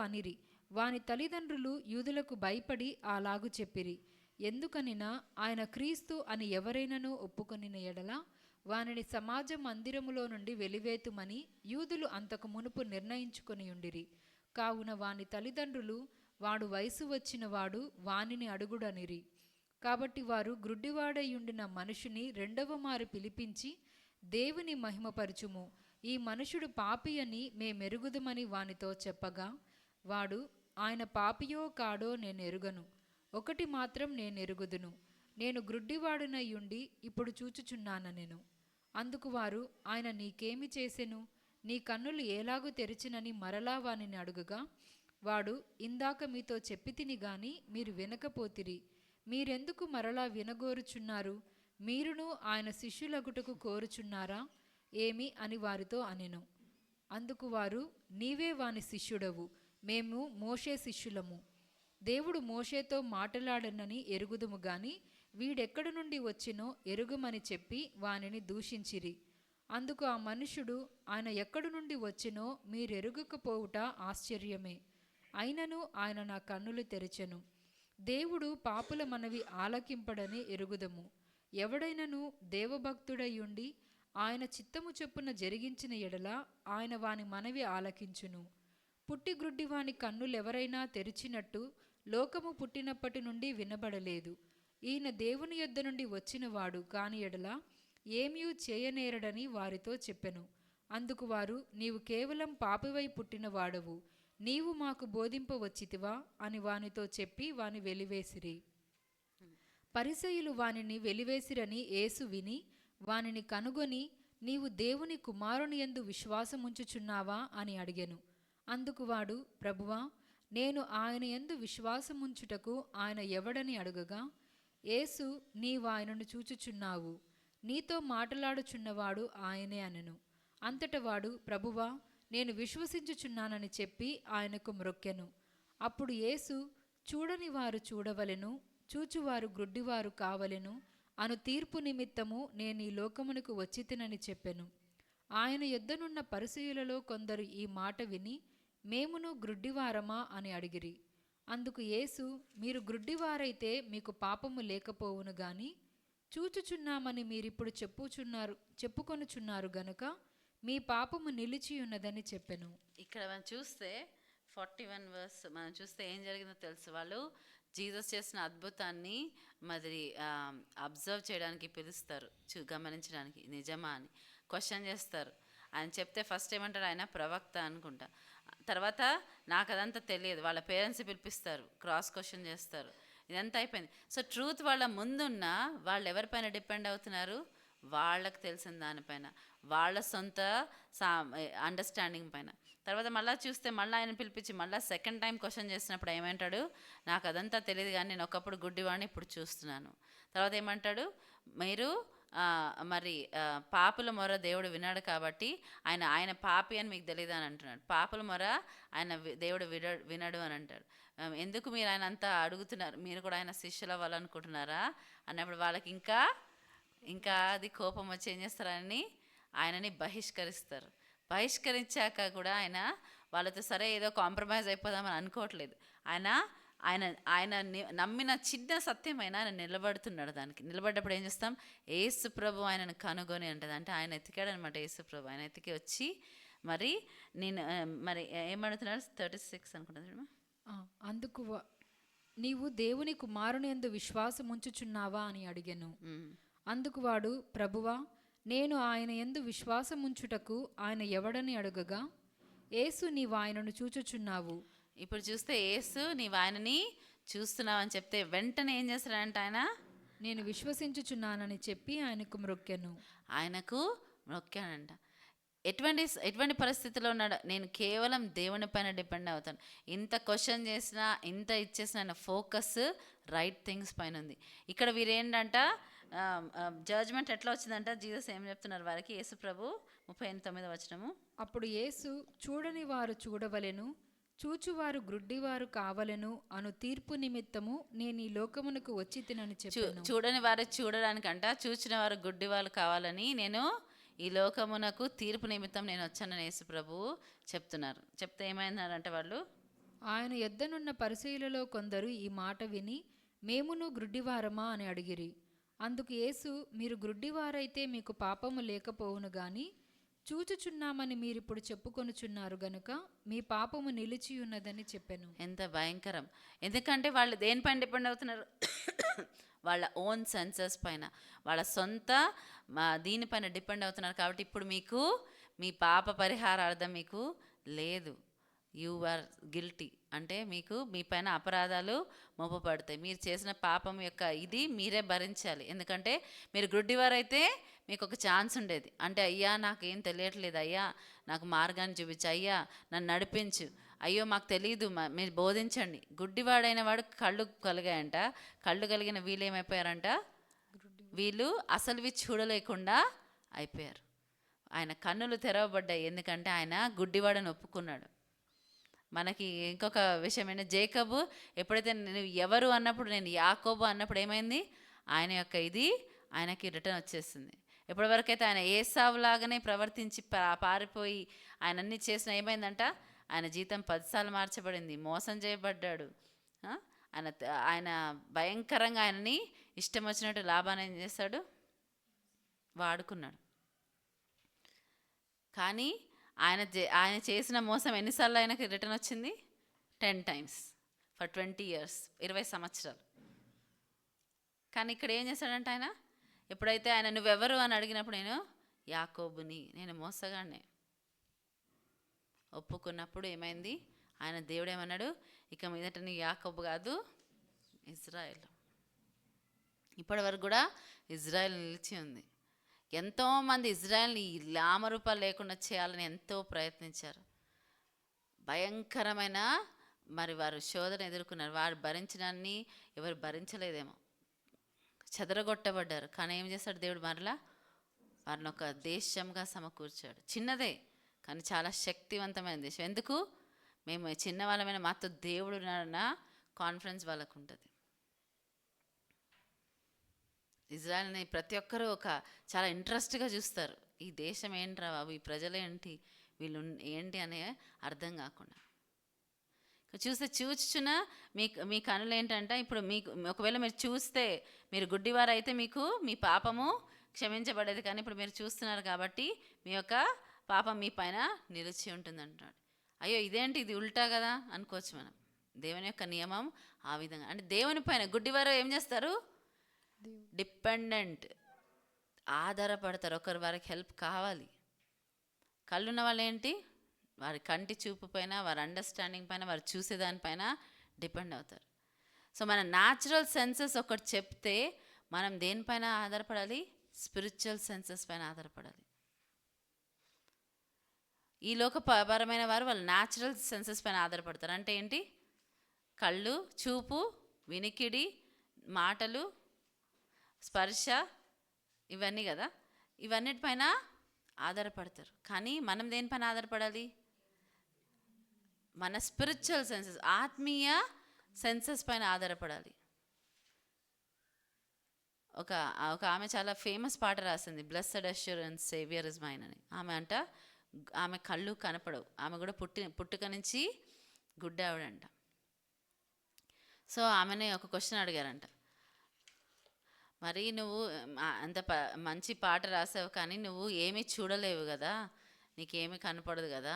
అనిరి. వాని తల్లిదండ్రులు యూదులకు భయపడి అలాగు చెప్పిరి. ఎందుకనినా ఆయన క్రీస్తు అని ఎవరైనను ఒప్పుకొనిన ఎడల వానిని సమాజ మందిరములో నుండి వెలివేతుమని యూదులు అంతకు మునుపు నిర్ణయించుకొనియుండిరి. కావున వాని తల్లిదండ్రులు, వాడు వయసు వచ్చినవాడు, వానిని అడుగుడనిరి. కాబట్టి వారు గ్రుడ్డివాడయుండిన మనుషుని రెండవ మారు పిలిపించి, దేవుని మహిమపరచుము, ఈ మనుషుడు పాపి అని మేమెరుగుదుమని వానితో చెప్పగా, వాడు, ఆయన పాపియో కాడో నేనెరుగను. ఒకటి మాత్రం నేనెరుగుదును, నేను గ్రుడ్డివాడునయ్యుండి ఇప్పుడు చూచుచున్నానెను. అందుకు వారు, ఆయన నీకేమి చేసెను? నీ కన్నులు ఏలాగు తెరిచినని మరలా వానిని అడుగగా, వాడు, ఇందాక మీతో చెప్పితిని గాని మీరు వినకపోతిరి. మీరెందుకు మరలా వినగోరుచున్నారు? మీరును ఆయన శిష్యులగుటకు కోరుచున్నారా ఏమి అని వారితో అనెను. అందుకు వారు, నీవే వాని శిష్యుడవు, మేము మోషే శిష్యులము. దేవుడు మోషేతో మాట్లాడనని ఎరుగుదుము గాని వీడెక్కడి నుండి వచ్చినో ఎరుగుమని చెప్పి వానిని దూషించిరి. అందుకు ఆ మనుషుడు, ఆయన ఎక్కడి నుండి వచ్చినో మీరెరుగకపోవుట ఆశ్చర్యమే. అయినను ఆయన నా కన్నులు తెరిచెను. దేవుడు పాపుల మనవి ఆలకింపడని ఎరుగుదము. ఎవడైనను దేవభక్తుడయ్యుండి ఆయన చిత్తము చొప్పున జరిగించిన ఎడల ఆయన వాని మనవి ఆలకించును. పుట్టి గ్రుడ్డి వాని కన్నులెవరైనా తెరిచినట్టు లోకము పుట్టినప్పటి నుండి వినబడలేదు. ఈయన దేవుని యొద్ద నుండి వచ్చినవాడు కాని ఎడల ఏమీ చేయనేరడని వారితో చెప్పెను. అందుకు వారు, నీవు కేవలం పాపివై పుట్టినవాడవు, నీవు మాకు బోధింపవచ్చితివా అని వానితో చెప్పి వాని వెలివేసిరి. పరిసయ్యులు వానిని వెలివేసిరని యేసు విని వానిని కనుగొని, నీవు దేవుని కుమారుని యందు విశ్వాసముంచుచున్నావా అని అడిగెను. అందుకు వాడు, ప్రభువా, నేను ఆయన యందు విశ్వాసముంచుటకు ఆయన ఎవడని అడుగగా, యేసు, నీవాయనను చూచుచున్నావు, నీతో మాటలాడుచున్నవాడు ఆయనే అనెను. అంతట వాడు, ప్రభువా, నేను విశ్వసించుచున్నానని చెప్పి ఆయనకు మ్రొక్కెను. అప్పుడు యేసు, చూడని వారు చూడవలెను, చూచువారు గ్రుడ్డివారు కావలెను అను తీర్పు నిమిత్తము నేను ఈ లోకమునకు వచ్చితినని చెప్పెను. ఆయన యొద్దనున్న పరిసయ్యులలో కొందరు ఈ మాట విని, మేమును గ్రుడ్డివారమా అని అడిగిరి. అందుకు యేసు, మీరు గ్రుడ్డివారైతే మీకు పాపము లేకపోవును గాని చూచుచున్నామని మీరిప్పుడు చెప్పుకొనుచున్నారు గనుక మీ పాపము నిలిచియున్నదని చెప్పెను. ఇక్కడ మనం చూస్తే 41 వర్స్ మనం చూస్తే ఏం జరిగిందో తెలుసు. వాళ్ళు జీసస్ చేసిన అద్భుతాన్ని మరి అబ్జర్వ్ చేయడానికి పిలుస్తారు, గమనించడానికి నిజమా అని క్వశ్చన్ చేస్తారు. ఆయన చెప్తే ఫస్ట్ ఏమంటారు, ఆయన ప్రవక్త అనుకుంటా. తర్వాత నాకు అదంతా తెలియదు, వాళ్ళ పేరెంట్స్ పిలిపిస్తారు, క్రాస్ క్వశ్చన్ చేస్తారు. ఇదంతా అయిపోయింది. సో ట్రూత్ వాళ్ళ ముందున్న వాళ్ళు ఎవరిపైన డిపెండ్ అవుతున్నారు, వాళ్ళకు తెలిసిన దానిపైన, వాళ్ళ సొంత అండర్స్టాండింగ్ పైన. తర్వాత మళ్ళీ చూస్తే మళ్ళీ ఆయన పిలిపించి మళ్ళీ సెకండ్ టైం క్వశ్చన్ చేసినప్పుడు ఏమంటాడు, నాకు అదంతా తెలియదు కానీ నేను ఒకప్పుడు గుడ్డివాడిని ఇప్పుడు చూస్తున్నాను. తర్వాత ఏమంటాడు, మీరు మరి పాపుల మొర దేవుడు విన్నాడు కాబట్టి ఆయన పాపి అని మీకు తెలియదు అని అంటున్నాడు. పాపుల మొర ఆయన దేవుడు వినడు అని అంటాడు. ఎందుకు మీరు ఆయన అంతా అడుగుతున్నారు, మీరు కూడా ఆయన శిష్యులు అవ్వాలనుకుంటున్నారా అన్నప్పుడు వాళ్ళకి ఇంకా అది కోపం వచ్చి ఏం చేస్తారని ఆయనని బహిష్కరిస్తారు. బహిష్కరించాక కూడా ఆయన వాళ్ళతో సరే ఏదో కాంప్రమైజ్ అయిపోదామని అనుకోవట్లేదు. ఆయన నమ్మిన చిన్న సత్యమైన ఆయన నిలబడుతున్నాడు. దానికి నిలబడ్డప్పుడు ఏం చేస్తాం, యేసు ప్రభు ఆయనను కనుగొని అంటది. అంటే ఆయన ఎతికాడు అనమాట. యేసు ప్రభు ఆయన ఎతికి వచ్చి మరి నేను మరి ఏమడుగుతున్నాడు 36 అనుకుంటున్నా. అందుకు నీవు దేవుని కుమారుని యందు విశ్వాసముంచుచున్నావా అని అడిగెను. అందుకు వాడు, ప్రభువా, నేను ఆయన యందు విశ్వాసముంచుటకు ఆయన ఎవడని అడుగగా, యేసు, నీవు ఆయనను చూచుచున్నావు. ఇప్పుడు చూస్తే యేసు, నీవు ఆయనని చూస్తున్నావు అని చెప్తే వెంటనే ఏం చేస్తాడంట, ఆయన నేను విశ్వసించుచున్నానని చెప్పి ఆయనకు మ్రొక్కెను. ఆయనకు మ్రొక్కానంట. ఎటువంటి పరిస్థితిలో ఉన్నాడు, నేను కేవలం దేవుని పైన డిపెండ్ అవుతాను. ఇంత క్వశ్చన్ చేసినా ఇంత ఇచ్చేసిన ఆయన ఫోకస్ రైట్ థింగ్స్ పైన ఉంది. ఇక్కడ వీరేంటంట, జడ్జ్మెంట్ ఎట్లా వచ్చిందంట, జీసస్ ఏం చెప్తున్నారు వారికి, యేసు ప్రభు 39వ వచనము. అప్పుడు యేసు, చూడని వారు చూడవలెను, చూచువారు గ్రుడ్డివారు కావలెను అను తీర్పు నిమిత్తము నేను ఈ లోకమునకు వచ్చి తినని చెప్పాను. చూడని వారు చూడడానికంట, చూచిన వారు గుడ్డి వాళ్ళు కావాలని నేను ఈ లోకమునకు తీర్పు నిమిత్తం నేను వచ్చానని యేసు ప్రభువు చెప్తున్నారు. చెప్తే ఏమైందంటే వాళ్ళు, ఆయన యొద్దనున్న పరిసయ్యులలో కొందరు ఈ మాట విని, మేమును గ్రుడ్డివారమా అని అడిగిరి. అందుకు యేసు, మీరు గ్రుడ్డివారైతే మీకు పాపము లేకపోవును గాని చూచుచున్నామని మీరిప్పుడు చెప్పుకొనుచున్నారు గనుక మీ పాపము నిలిచియున్నదని చెప్పాను. ఎంత భయంకరం! ఎందుకంటే వాళ్ళు దేనిపైన డిపెండ్ అవుతున్నారు, వాళ్ళ ఓన్ సెన్సెస్ పైన, వాళ్ళ సొంత దీనిపైన డిపెండ్ అవుతున్నారు. కాబట్టి ఇప్పుడు మీకు మీ పాప పరిహారార్థం మీకు లేదు, యు ఆర్ గిల్టీ. అంటే మీకు మీ పైన అపరాధాలు మోపబడతాయి. మీరు చేసిన పాపం యొక్క ఇది మీరే భరించాలి. ఎందుకంటే మీరు గుడ్డివారైతే మీకు ఒక ఛాన్స్ ఉండేది. అంటే అయ్యా నాకు ఏం తెలియట్లేదు, అయ్యా నాకు మార్గాన్ని చూపించు, అయ్యా నన్ను నడిపించు, అయ్యో మాకు తెలియదు మీరు బోధించండి. గుడ్డివాడైన వాడు కళ్ళు కలిగాయంట. కళ్ళు కలిగిన వీళ్ళు ఏమైపోయారంట, వీళ్ళు అసలువి చూడలేకుండా అయిపోయారు. ఆయన కన్నులు తెరవబడ్డాయి, ఎందుకంటే ఆయన గుడ్డివాడని ఒప్పుకున్నాడు. మనకి ఇంకొక విషయం ఏంటంటే, జేకబు ఎప్పుడైతే నేను ఎవరు అన్నప్పుడు, నేను యాకోబు అన్నప్పుడు ఏమైంది, ఆయన యొక్క ఇది ఆయనకి రిటర్న్ వచ్చేసింది. ఎప్పటివరకైతే ఆయన ఏసావులాగానే ప్రవర్తించి పారిపోయి ఆయన అన్ని చేసిన ఏమైందంట, ఆయన జీతం 10 సార్లు మార్చబడింది, మోసం చేయబడ్డాడు. ఆయన భయంకరంగా ఆయనని ఇష్టం వచ్చినట్టు లాభాన్ని ఏం చేస్తాడు, వాడుకున్నాడు. కానీ ఆయన చేసిన మోసం ఎన్నిసార్లు ఆయనకి రిటర్న్ వచ్చింది, 10 times ఫర్ 20 years, 20 సంవత్సరాలు. కానీ ఇక్కడ ఏం చేశాడంటే, ఆయన ఎప్పుడైతే ఆయన నువ్వెవరు అని అడిగినప్పుడు, నేను యాకోబుని, నేను మోసగాడినే ఒప్పుకున్నప్పుడు ఏమైంది, ఆయన దేవుడు ఏమన్నాడు, ఇక మీదట నీ యాకోబు కాదు ఇజ్రాయెల్. ఇప్పటి వరకు కూడా ఇజ్రాయెల్ నిలిచి ఉంది. ఎంతోమంది ఇజ్రాయెల్ని నామరూపాలు లేకుండా చేయాలని ఎంతో ప్రయత్నించారు. భయంకరమైన మరి వారు శోధన ఎదుర్కొన్నారు. వారు భరించడాన్ని ఎవరు భరించలేదేమో, చెదరగొట్టబడ్డారు. కానీ ఏం చేస్తాడు దేవుడు, మరలా వారిని ఒక దేశంగా సమకూర్చాడు. చిన్నదే కానీ చాలా శక్తివంతమైన దేశం. ఎందుకు? మేము చిన్న వాళ్ళమైన మాతో దేవుడు ఉన్నాడన్న కాన్ఫిడెన్స్ వాళ్ళకు ఉంటుంది. ఇజ్రాయెల్ని ప్రతి ఒక్కరూ చాలా ఇంట్రెస్ట్గా చూస్తారు. ఈ దేశం ఏంట్రా బాబు, ఈ ప్రజలేంటి, వీళ్ళు ఏంటి అనే అర్థం కాకుండా చూస్తే చూచుచున్న మీ కనులు ఏంటంటే, ఇప్పుడు మీకు ఒకవేళ మీరు చూస్తే, మీరు గుడ్డివారు అయితే మీకు మీ పాపము క్షమించబడేది. కానీ ఇప్పుడు మీరు చూస్తున్నారు కాబట్టి మీ యొక్క పాపం మీ పైన నిలిచి ఉంటుంది అంటున్నాడు. అయ్యో ఇదేంటి, ఇది ఉల్టా కదా అనుకోవచ్చు మనం. దేవుని యొక్క నియమం ఆ విధంగా. అంటే దేవుని పైన గుడ్డివారు ఏం చేస్తారు, డిపెండెంట్, ఆధారపడతారు. ఒకరు వారికి హెల్ప్ కావాలి. కళ్ళున్న వాళ్ళు ఏంటి, వారి కంటి చూపు పైన, వారి అండర్స్టాండింగ్ పైన, వారు చూసేదానిపైన డిపెండ్ అవుతారు. సో మన న్యాచురల్ సెన్సెస్ ఒకటి చెప్తే మనం దేనిపైన ఆధారపడాలి, స్పిరిచువల్ సెన్సెస్ పైన ఆధారపడాలి. ఈ లోకపరమైన వారు వాళ్ళ న్యాచురల్ సెన్సెస్ పైన ఆధారపడతారు. అంటే ఏంటి, కళ్ళు, చూపు, వినికిడి, మాటలు, స్పర్శ, ఇవన్నీ కదా, ఇవన్నిటిపైన ఆధారపడతారు. కానీ మనం దేనిపైన ఆధారపడాలి, మన స్పిరిచువల్ సెన్సెస్, ఆత్మీయ సెన్సెస్ పైన ఆధారపడాలి. ఒక ఆమె చాలా ఫేమస్ పాట రాసింది, blessed assurance saviour is mine అని. ఆమె కళ్ళు కనపడవు, ఆమె కూడా పుట్టుక నుంచి గుడ్డ ఆవిడంట. సో ఆమెని ఒక క్వశ్చన్ అడిగారంట, మరి నువ్వు అంత మంచి పాట రాసావు కానీ నువ్వు ఏమీ చూడలేవు కదా, నీకేమీ కనపడదు కదా,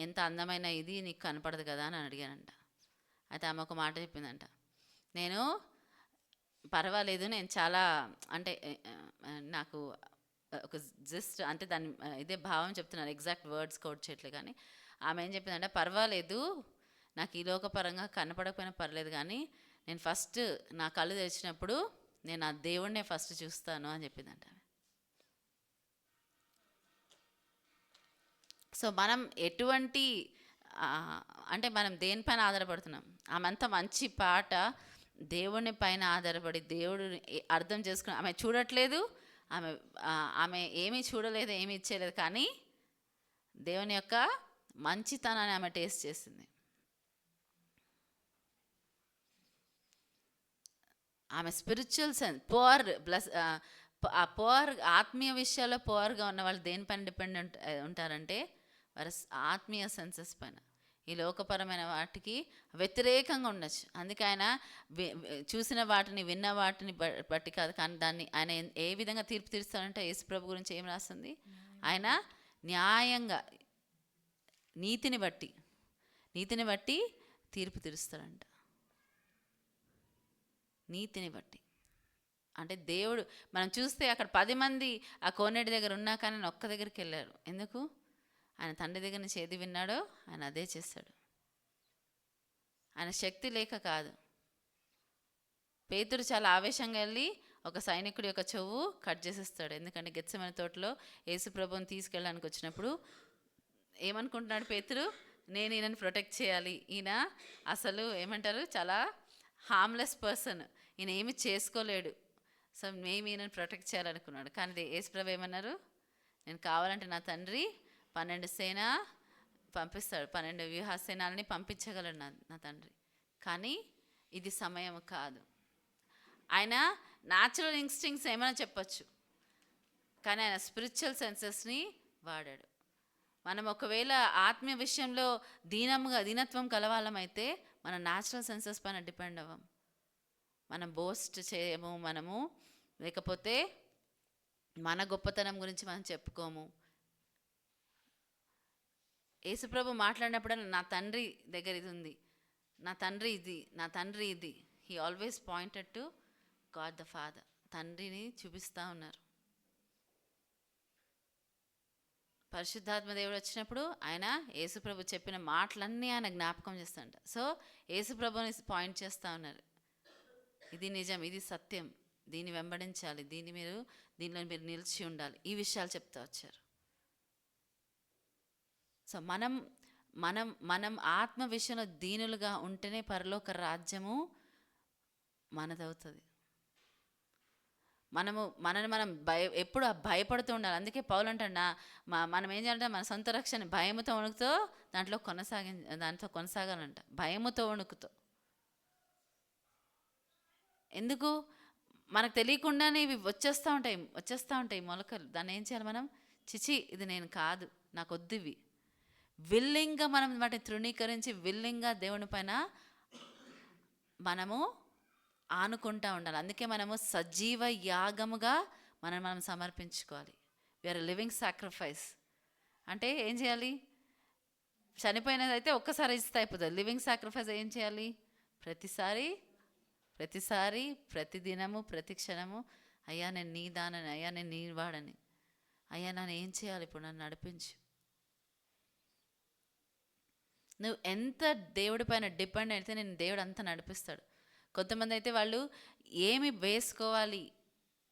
ఎంత అందమైన ఇది నీకు కనపడదు కదా అని అడిగానంట. అయితే ఆమె ఒక మాట చెప్పిందంట, నేను పర్వాలేదు, నేను చాలా అంటే నాకు ఒక జస్ట్ అంటే దాన్ని ఇదే భావం చెప్తున్నాను, ఎగ్జాక్ట్ వర్డ్స్ కోట్ చేయట్లే. కానీ ఆమె ఏం చెప్పిందంటే, పర్వాలేదు నాకు ఈ లోకపరంగా కనపడకపోయినా పర్లేదు కానీ నేను ఫస్ట్ నా కళ్ళు తెరిచినప్పుడు నేను ఆ దేవుడినే ఫస్ట్ చూస్తాను అని చెప్పిందంట. సో మనం ఎటువంటి అంటే మనం దేనిపైన ఆధారపడుతున్నాం? ఆమెంత మంచి పాట దేవుని పైన ఆధారపడి దేవుడు అర్థం చేసుకుని, ఆమె చూడట్లేదు, ఆమె ఏమీ చూడలేదు, ఏమీ ఇచ్చేయలేదు, కానీ దేవుని యొక్క మంచితనాన్ని ఆమె టేస్ట్ చేసింది. ఆమె స్పిరిచువల్ సెన్స్ పోర్ ఆత్మీయ విషయాల్లో పోర్గా ఉన్న వాళ్ళు దేనిపైన డిపెండెంట్ ఉంటారంటే వారి ఆత్మీయ సెన్సెస్ పైన. ఈ లోకపరమైన వాటికి వ్యతిరేకంగా ఉండొచ్చు. అందుకే ఆయన చూసిన వాటిని, విన్న వాటిని బట్టి కాదు, కానీ దాన్ని ఆయన ఏ విధంగా తీర్పు తీరుస్తాడంటే, యేసుప్రభు గురించి ఏం రాస్తుంది, ఆయన న్యాయంగా నీతిని బట్టి తీర్పు తీరుస్తాడంట. నీతిని బట్టి అంటే దేవుడు, మనం చూస్తే అక్కడ 10 మంది ఆ కోనేటి దగ్గర ఉన్నా కానీ ఆయన ఒక్క దగ్గరికి వెళ్ళారు. ఎందుకు? ఆయన తండ్రి దగ్గర నుంచి ఏది విన్నాడో ఆయన అదే చేస్తాడు. ఆయన శక్తి లేక కాదు. పేతురు చాలా ఆవేశంగా వెళ్ళి ఒక సైనికుడి యొక్క చెవు కట్ చేసేస్తాడు. ఎందుకంటే గెత్సెమనే తోటలో యేసుప్రభుని తీసుకెళ్ళడానికి వచ్చినప్పుడు ఏమనుకుంటున్నాడు పేతురు, నేను ఈయనని ప్రొటెక్ట్ చేయాలి, ఈయన అసలు ఏమంటారు చాలా హార్మ్లెస్ పర్సన్, ఈయన ఏమి చేసుకోలేడు, సో మేము ఈయనని ప్రొటెక్ట్ చేయాలనుకున్నాడు. కానీ యేసుప్రభు ఏమన్నారు, నేను కావాలంటే నా తండ్రి 12 సేన పంపిస్తాడు, 12 వ్యూహసేనాలని పంపించగలడు నా తండ్రి, కానీ ఇది సమయం కాదు. ఆయన న్యాచురల్ ఇన్స్టింక్ట్స్ ఏమైనా చెప్పచ్చు, కానీ ఆయన స్పిరిచువల్ సెన్సెస్ని వాడాడు. మనం ఒకవేళ ఆత్మీయ విషయంలో దీనత్వం కలవాళ్ళమైతే మన న్యాచురల్ సెన్సెస్ పైన డిపెండ్ అవ్వం. మనం బోస్ట్ చేయము, మనము లేకపోతే మన గొప్పతనం గురించి మనం చెప్పుకోము. యేసుప్రభు మాట్లాడినప్పుడు నా తండ్రి దగ్గర ఇది ఉంది, నా తండ్రి ఇది, he always pointed to God the father. తండ్రిని చూపిస్తూ ఉన్నారు. పరిశుద్ధాత్మ దేవుడు వచ్చినప్పుడు ఆయన యేసుప్రభు చెప్పిన మాటలన్నీ ఆయన జ్ఞాపకం చేస్తాడంట. సో యేసుప్రభుని పాయింట్ చేస్తూ ఉన్నారు, ఇది నిజం, ఇది సత్యం, దీన్ని వెంబడించాలి, దీనిలో మీరు నిలిచి ఉండాలి, ఈ విషయాలు చెప్తా వచ్చారు. సో మనం మనం మనం ఆత్మ విషయంలో దీనులుగా ఉంటేనే పరలోక రాజ్యము మనదవుతుంది. మనని మనం ఎప్పుడు భయపడుతూ ఉండాలి. అందుకే పౌలు అంటాడు, మనం ఏం చేయాలంటే మన సొంత రక్షణ భయముతో వణుకుతో దాంట్లో కొనసాగాలంట, భయముతో వణుకుతో. ఎందుకు? మనకు తెలియకుండానే ఇవి వచ్చేస్తూ ఉంటాయి మొలకలు. దాన్ని ఏం చేయాలి మనం? చిచి, ఇది నేను కాదు, నాకు వద్దు ఇవి. విల్లింగ్గా మనం వాటిని తృణీకరించి విల్లింగ్గా దేవుని పైన మనము ఆనుకుంటూ ఉండాలి. అందుకే మనము సజీవ యాగముగా మనం సమర్పించుకోవాలి. We are living sacrifice. అంటే ఏం చేయాలి? చనిపోయినదైతే ఒక్కసారి ఇస్తే అయిపోతుంది. లివింగ్ సాక్రిఫైస్ ఏం చేయాలి? ప్రతిసారి ప్రతిదినము ప్రతి క్షణము, అయ్యా నేను నీ దానని, అయ్యా నేను నీ వాడని, అయ్యా నన్ను ఏం చేయాలి ఇప్పుడు, నన్ను నడిపించు. నువ్వు ఎంత దేవుడి పైన డిపెండ్ అయితే నేను దేవుడు అంతా నడిపిస్తాడు. కొంతమంది అయితే వాళ్ళు ఏమి వేసుకోవాలి,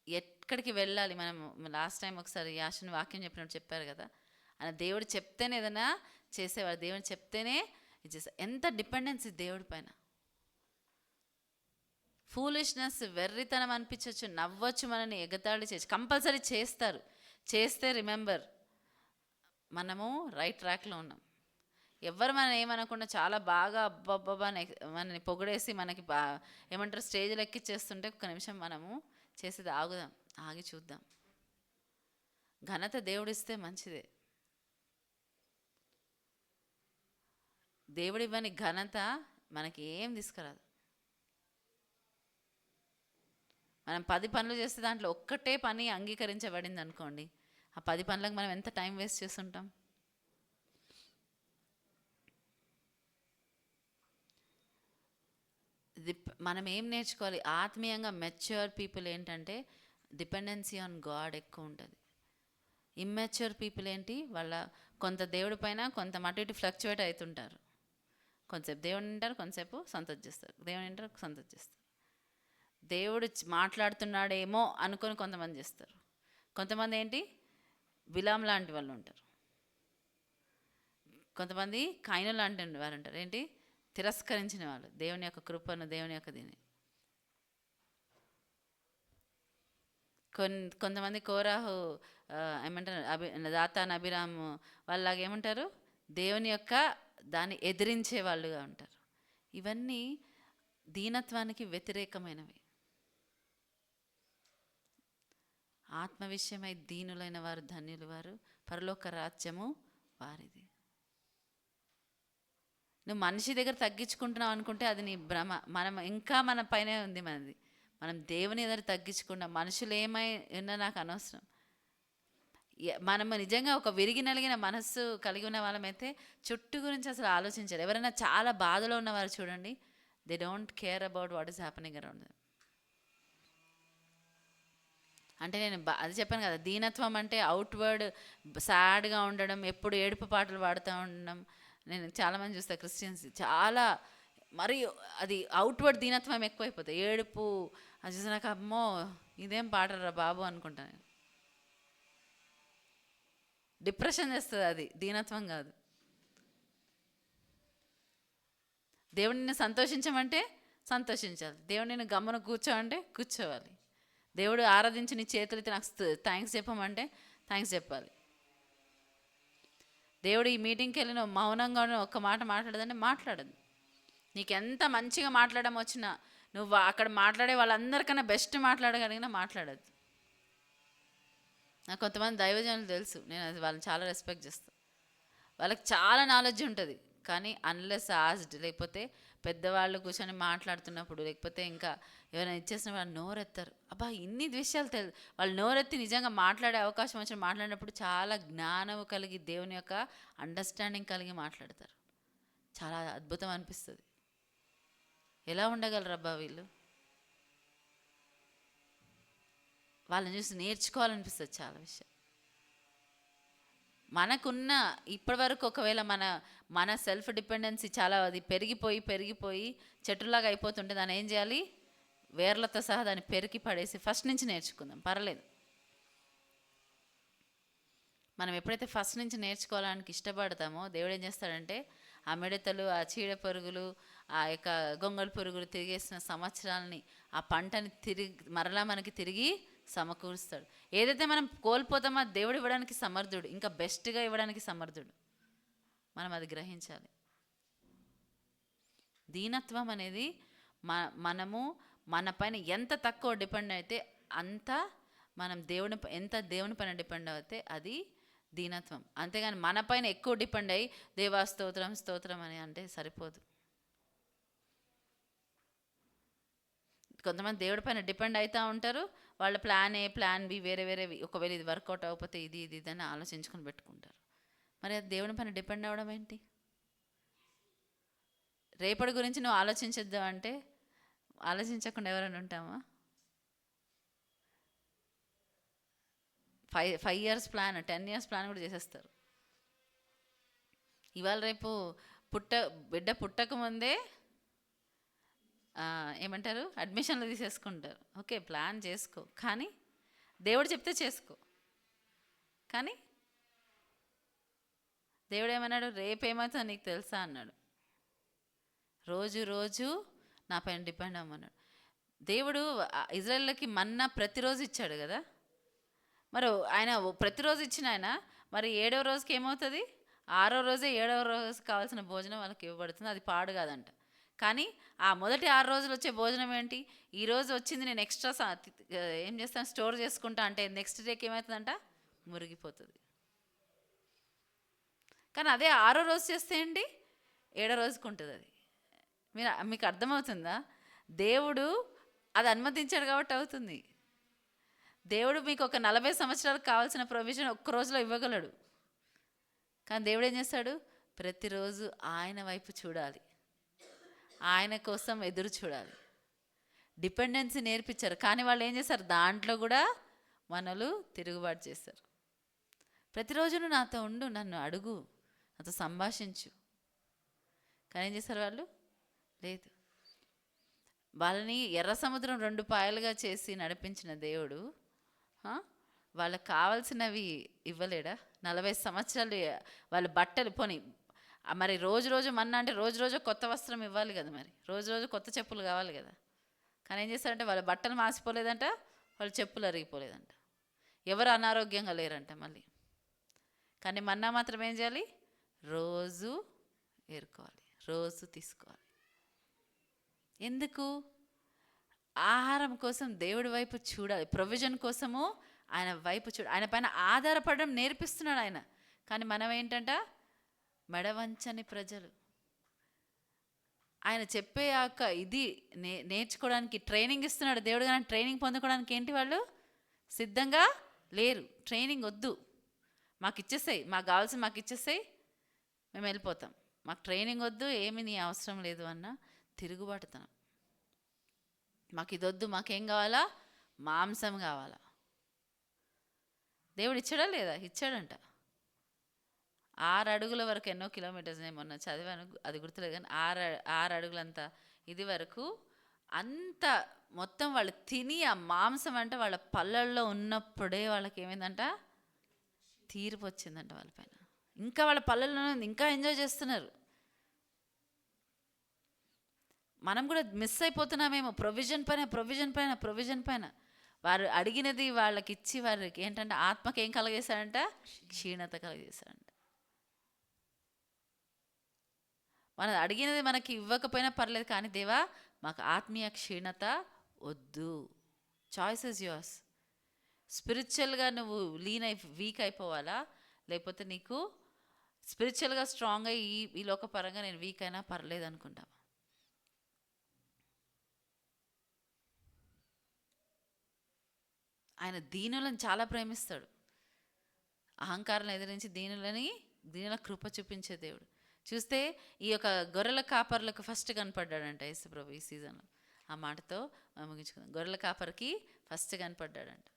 ఎక్కడికి వెళ్ళాలి, మనం లాస్ట్ టైం ఒకసారి యాషన్ వాక్యం చెప్పినట్టు చెప్పారు కదా, ఆయన దేవుడు చెప్తేనే ఏదైనా చేసేవాడు, దేవుడు చెప్తేనే ఇచ్చేస్తారు. ఎంత డిపెండెన్సీ దేవుడి పైన. ఫూలిష్నెస్, వెర్రితనం అనిపించవచ్చు, నవ్వచ్చు, మనని ఎగతాళి చేయొచ్చు, కంపల్సరీ చేస్తారు. చేస్తే రిమెంబర్, మనము రైట్ ట్రాక్లో ఉన్నాం. ఎవరు మనం ఏమనకుండా చాలా బాగా అబ్బబ్బబ్బా మనని పొగిడేసి మనకి ఏమంటారు స్టేజ్లో ఎక్కిచ్చేస్తుంటే ఒక్క నిమిషం మనము చేసేది ఆగుదాం, ఆగి చూద్దాం. ఘనత దేవుడిస్తే మంచిదే. దేవుడు ఇవ్వని ఘనత మనకి ఏం తీసుకురాదు. మనం 10 పనులు చేస్తే దాంట్లో ఒక్కటే పని అంగీకరించబడింది అనుకోండి, ఆ 10 పనులకు మనం ఎంత టైం వేస్ట్ చేస్తుంటాం. మనం ఏం నేర్చుకోవాలి? ఆత్మీయంగా మెచ్యూర్ పీపుల్ ఏంటంటే డిపెండెన్సీ ఆన్ గాడ్ ఎక్కువ ఉంటుంది. ఇమ్మెచ్యూర్ పీపుల్ ఏంటి, వాళ్ళ కొంత దేవుడి పైన కొంత అటు ఇటు ఫ్లక్చువేట్ అవుతుంటారు. కొంతసేపు దేవుడిని వింటారు, కొంతసేపు సంతోష చేస్తారు, దేవుని వింటారు, సంతోష చేస్తారు. దేవుడు మాట్లాడుతున్నాడేమో అనుకొని కొంతమంది చేస్తారు. కొంతమంది ఏంటి, బిలాం లాంటి వాళ్ళు ఉంటారు. కొంతమంది కైను లాంటి వారు ఉంటారు. ఏంటి, తిరస్కరించిన వాళ్ళు, దేవుని యొక్క కృపను, దేవుని యొక్క దీన్ని. కొంతమంది కోరాహు ఏమంటారు, దాతాన్, అభిరాము వాళ్ళలాగా ఏమంటారు, దేవుని యొక్క దాన్ని ఎదిరించే వాళ్ళుగా ఉంటారు. ఇవన్నీ దీనత్వానికి వ్యతిరేకమైనవి. ఆత్మ విషయమై దీనులైన వారు ధన్యులు, వారు పరలోక రాజ్యము వారిది. నువ్వు మనిషి దగ్గర తగ్గించుకుంటున్నావు అనుకుంటే అది నీ భ్రమ. ఇంకా మన పైనే ఉంది మనది. మనం దేవుని దగ్గర తగ్గించుకుంటాం. మనుషులు ఏమై ఉన్నా నాకు అనవసరం. మనము నిజంగా ఒక విరిగి నలిగిన మనస్సు కలిగి ఉన్న వాళ్ళమైతే చుట్టూ గురించి అసలు ఆలోచించారు. ఎవరైనా చాలా బాధలో ఉన్నవారు చూడండి, they don't care about what is happening around them. అంటే నేను అది చెప్పాను కదా, దీనత్వం అంటే అవుట్వర్డ్ సాడ్గా ఉండడం, ఎప్పుడు ఏడుపు పాటలు పాడుతూ ఉండడం. నేను చాలామంది చూస్తాను క్రిస్టియన్స్, చాలా మరి అది అవుట్వర్డ్ దీనత్వం ఎక్కువైపోతుంది. ఏడుపు అది చూసి నాకు అమ్మో ఇదేం పాటరా బాబు అనుకుంటాను. డిప్రెషన్ చేస్తుంది, అది దీనత్వం కాదు. దేవుడిని సంతోషించమంటే సంతోషించాలి, దేవుడిని గమ్మున కూర్చోమంటే కూర్చోవాలి, దేవుడు ఆరాధించి నీ చేతులైతే నాకు థ్యాంక్స్ చెప్పమంటే థ్యాంక్స్ చెప్పాలి. దేవుడు ఈ మీటింగ్కి వెళ్ళి నువ్వు మౌనంగా ఒక్క మాట మాట్లాడదంటే మాట్లాడదు. నీకు ఎంత మంచిగా మాట్లాడడం వచ్చినా నువ్వు అక్కడ మాట్లాడే వాళ్ళందరికన్నా బెస్ట్ మాట్లాడగలిగినా మాట్లాడద్దు. నాకు కొంతమంది దైవజనులు తెలుసు, నేను అది వాళ్ళని చాలా రెస్పెక్ట్ చేస్తాను. వాళ్ళకి చాలా నాలెడ్జ్ ఉంటుంది, కానీ అన్లెస్ ఆస్డ్, లేకపోతే పెద్దవాళ్ళు కూర్చొని మాట్లాడుతున్నప్పుడు, లేకపోతే ఇంకా ఎవరైనా ఇచ్చేసిన వాళ్ళు నోరెత్తారు. అబ్బా ఇన్ని విషయాలు వాళ్ళు నోరెత్తి నిజంగా మాట్లాడే అవకాశం వచ్చి మాట్లాడినప్పుడు చాలా జ్ఞానం కలిగి, దేవుని యొక్క అండర్స్టాండింగ్ కలిగి మాట్లాడతారు. చాలా అద్భుతం అనిపిస్తుంది. ఎలా ఉండగలరు అబ్బా వీళ్ళు, వాళ్ళని చూసి నేర్చుకోవాలనిపిస్తుంది చాలా విషయం. మనకున్న ఇప్పటి వరకు ఒకవేళ మన సెల్ఫ్ డిపెండెన్సీ చాలా అది పెరిగిపోయి చెట్టులాగా అయిపోతుంటే దాన్ని ఏం చేయాలి? వేర్లతో సహా దాన్ని పెరికి పడేసి ఫస్ట్ నుంచి నేర్చుకుందాం, పర్లేదు. మనం ఎప్పుడైతే ఫస్ట్ నుంచి నేర్చుకోవడానికి ఇష్టపడతామో దేవుడు ఏం చేస్తాడంటే ఆ మిడతలు, ఆ చీడ పురుగులు, ఆ యొక్క గొంగళి పురుగులు తిరిగేసిన సంవత్సరాలని, ఆ పంటని మరలా మనకి తిరిగి సమకూరుస్తాడు. ఏదైతే మనం కోల్పోతామో దేవుడు ఇవ్వడానికి సమర్థుడు, ఇంకా బెస్ట్గా ఇవ్వడానికి సమర్థుడు. మనం అది గ్రహించాలి. దీనత్వం అనేది మనము మన పైన ఎంత తక్కువ డిపెండ్ అయితే అంత మనం ఎంత దేవుని పైన డిపెండ్ అయితే అది దీనత్వం. అంతేగాని మన పైన ఎక్కువ డిపెండ్ అయ్యి దేవా స్తోత్రం అని అంటే సరిపోదు. కొంతమంది దేవుడి పైన డిపెండ్ అవుతూ ఉంటారు, వాళ్ళ ప్లాన్ ఏ ప్లాన్ బి వేరేవి, ఒకవేళ ఇది వర్కౌట్ అవ్వకపోతే ఇది అని ఆలోచించుకొని పెట్టుకుంటారు. మరి అది దేవుని పైన డిపెండ్ అవ్వడం ఏంటి? రేపటి గురించి నువ్వు ఆలోచించొద్దు అంటే ఆలోచించకుండా ఎవరైనా ఉంటామా? 5 years ప్లాన్, 10 years ప్లాన్ కూడా చేసేస్తారు. ఇవాళ రేపు బిడ్డ పుట్టక ముందే ఏమంటారు, అడ్మిషన్లు తీసేసుకుంటారు. ఓకే, ప్లాన్ చేసుకో, కానీ దేవుడు చెప్తే చేసుకో. కానీ దేవుడు ఏమన్నాడు? రేపేమవుతుందో నీకు తెలుసా అన్నాడు. రోజు నా పైన డిపెండ్ అవ్వమన్నాడు. దేవుడు ఇజ్రాయేల్కి మన్నా ప్రతిరోజు ఇచ్చాడు కదా. మరి ఆయన ప్రతిరోజు ఇచ్చిన ఆయన మరి 7వ రోజుకి ఏమవుతుంది? 6వ రోజే 7వ రోజుకి కావాల్సిన భోజనం వాళ్ళకి ఇవ్వబడుతుంది. అది పాడు కాదంట. కానీ ఆ మొదటి 6 రోజులు వచ్చే భోజనం ఏంటి? ఈరోజు వచ్చింది నేను ఎక్స్ట్రా ఏం చేస్తాను, స్టోర్ చేసుకుంటా అంటే నెక్స్ట్ డేకి ఏమవుతుందంట? మురిగిపోతుంది. కానీ అదే 6వ రోజు చేస్తే ఏంటి? 7వ రోజుకి ఉంటుంది. అది మీకు అర్థమవుతుందా? దేవుడు అది అనుమతించాడు కాబట్టి అవుతుంది. దేవుడు మీకు ఒక 40 సంవత్సరాలకు కావాల్సిన ప్రొవిజన్ ఒక్క రోజులో ఇవ్వగలడు. కానీ దేవుడు ఏం చేస్తాడు? ప్రతిరోజు ఆయన వైపు చూడాలి, ఆయన కోసం ఎదురు చూడాలి. డిపెండెన్సీ నేర్పించారు, కానీ వాళ్ళు ఏం చేస్తారు? దాంట్లో కూడా మనలు తిరుగుబాటు చేస్తారు. ప్రతిరోజు నువ్వు నాతో ఉండు, నన్ను అడుగు, నాతో సంభాషించు. కానీ ఏం చేస్తారు వాళ్ళు? లేదు. వాళ్ళని ఎర్ర సముద్రం 2 పాయలుగా చేసి నడిపించిన దేవుడు వాళ్ళకి కావాల్సినవి ఇవ్వలేడా? 40 సంవత్సరాలు వాళ్ళ బట్టలు పోని, మరి రోజు మన్నా అంటే రోజు కొత్త వస్త్రం ఇవ్వాలి కదా, మరి రోజు కొత్త చెప్పులు కావాలి కదా. కానీ ఏం చేస్తారంటే వాళ్ళ బట్టలు మాసిపోలేదంట, వాళ్ళ చెప్పులు అరిగిపోలేదంట, ఎవరు అనారోగ్యంగా లేరంట మళ్ళీ. కానీ మన్నా మాత్రం ఏం చేయాలి? రోజు ఏరుకోవాలి, రోజు తీసుకోవాలి. ఎందుకు? ఆహారం కోసం దేవుడి వైపు చూడాలి, ప్రొవిజన్ కోసము ఆయన వైపు ఆయన పైన ఆధారపడడం నేర్పిస్తున్నాడు ఆయన. కానీ మనం ఏంటంట? మెడవంచని ప్రజలు. ఆయన చెప్పే ఇది నేర్చుకోవడానికి ట్రైనింగ్ ఇస్తున్నాడు దేవుడు, కానీ ట్రైనింగ్ పొందుకోవడానికి ఏంటి? వాళ్ళు సిద్ధంగా లేరు. ట్రైనింగ్ వద్దు, మాకు ఇచ్చేసాయి, మాకు కావాల్సిన మాకు ఇచ్చేసాయి, మేము వెళ్ళిపోతాం, మాకు ట్రైనింగ్ వద్దు, ఏమి నీ అవసరం లేదు అన్న తిరుగుబాటుతనం. మాకు ఇది వద్దు, మాకేం కావాలా? మాంసం కావాలా. దేవుడు ఇచ్చాడా లేదా? ఇచ్చాడంట. 6 అడుగుల వరకు, ఎన్నో కిలోమీటర్స్ నేను మొన్న చదివాను, అది గుర్తులేదు, కానీ 6 అడుగులంత ఇది వరకు అంత మొత్తం వాళ్ళు తిని ఆ మాంసం అంటే వాళ్ళ పళ్ళల్లో ఉన్నప్పుడే వాళ్ళకి ఏమైందంట? తీర్పు వచ్చిందంట వాళ్ళ పైన. ఇంకా వాళ్ళ పళ్ళల్లో ఇంకా ఎంజాయ్ చేస్తున్నారు. మనం కూడా మిస్ అయిపోతున్నామేమో ప్రొవిజన్ పైన. వారు అడిగినది వాళ్ళకి ఇచ్చి వారికి ఏంటంటే ఆత్మకి ఏం కలగజేశాడంట? క్షీణత కలగజేశాడంట. మనం అడిగినది మనకి ఇవ్వకపోయినా పర్లేదు, కానీ దేవా మాకు ఆత్మీయ క్షీణత వద్దు. Choice is yours. స్పిరిచువల్గా నువ్వు వీక్ అయిపోవాలా, లేకపోతే నీకు స్పిరిచువల్గా స్ట్రాంగ్ అయ్యి ఈ లోకపరంగా నేను వీక్ అయినా పర్లేదు అనుకుంటాం. ఆయన దీనులను చాలా ప్రేమిస్తాడు. అహంకారం ఎదిరించి దీనుల కృప చూపించే దేవుడు. చూస్తే ఈ యొక్క గొర్రెల కాపర్లకు ఫస్ట్ కనపడ్డాడంట యేసుప్రభు ఈ సీజన్లో. ఆ మాటతో ముగించుకుందాం. గొర్రెల కాపరికి ఫస్ట్ కనపడ్డాడంట.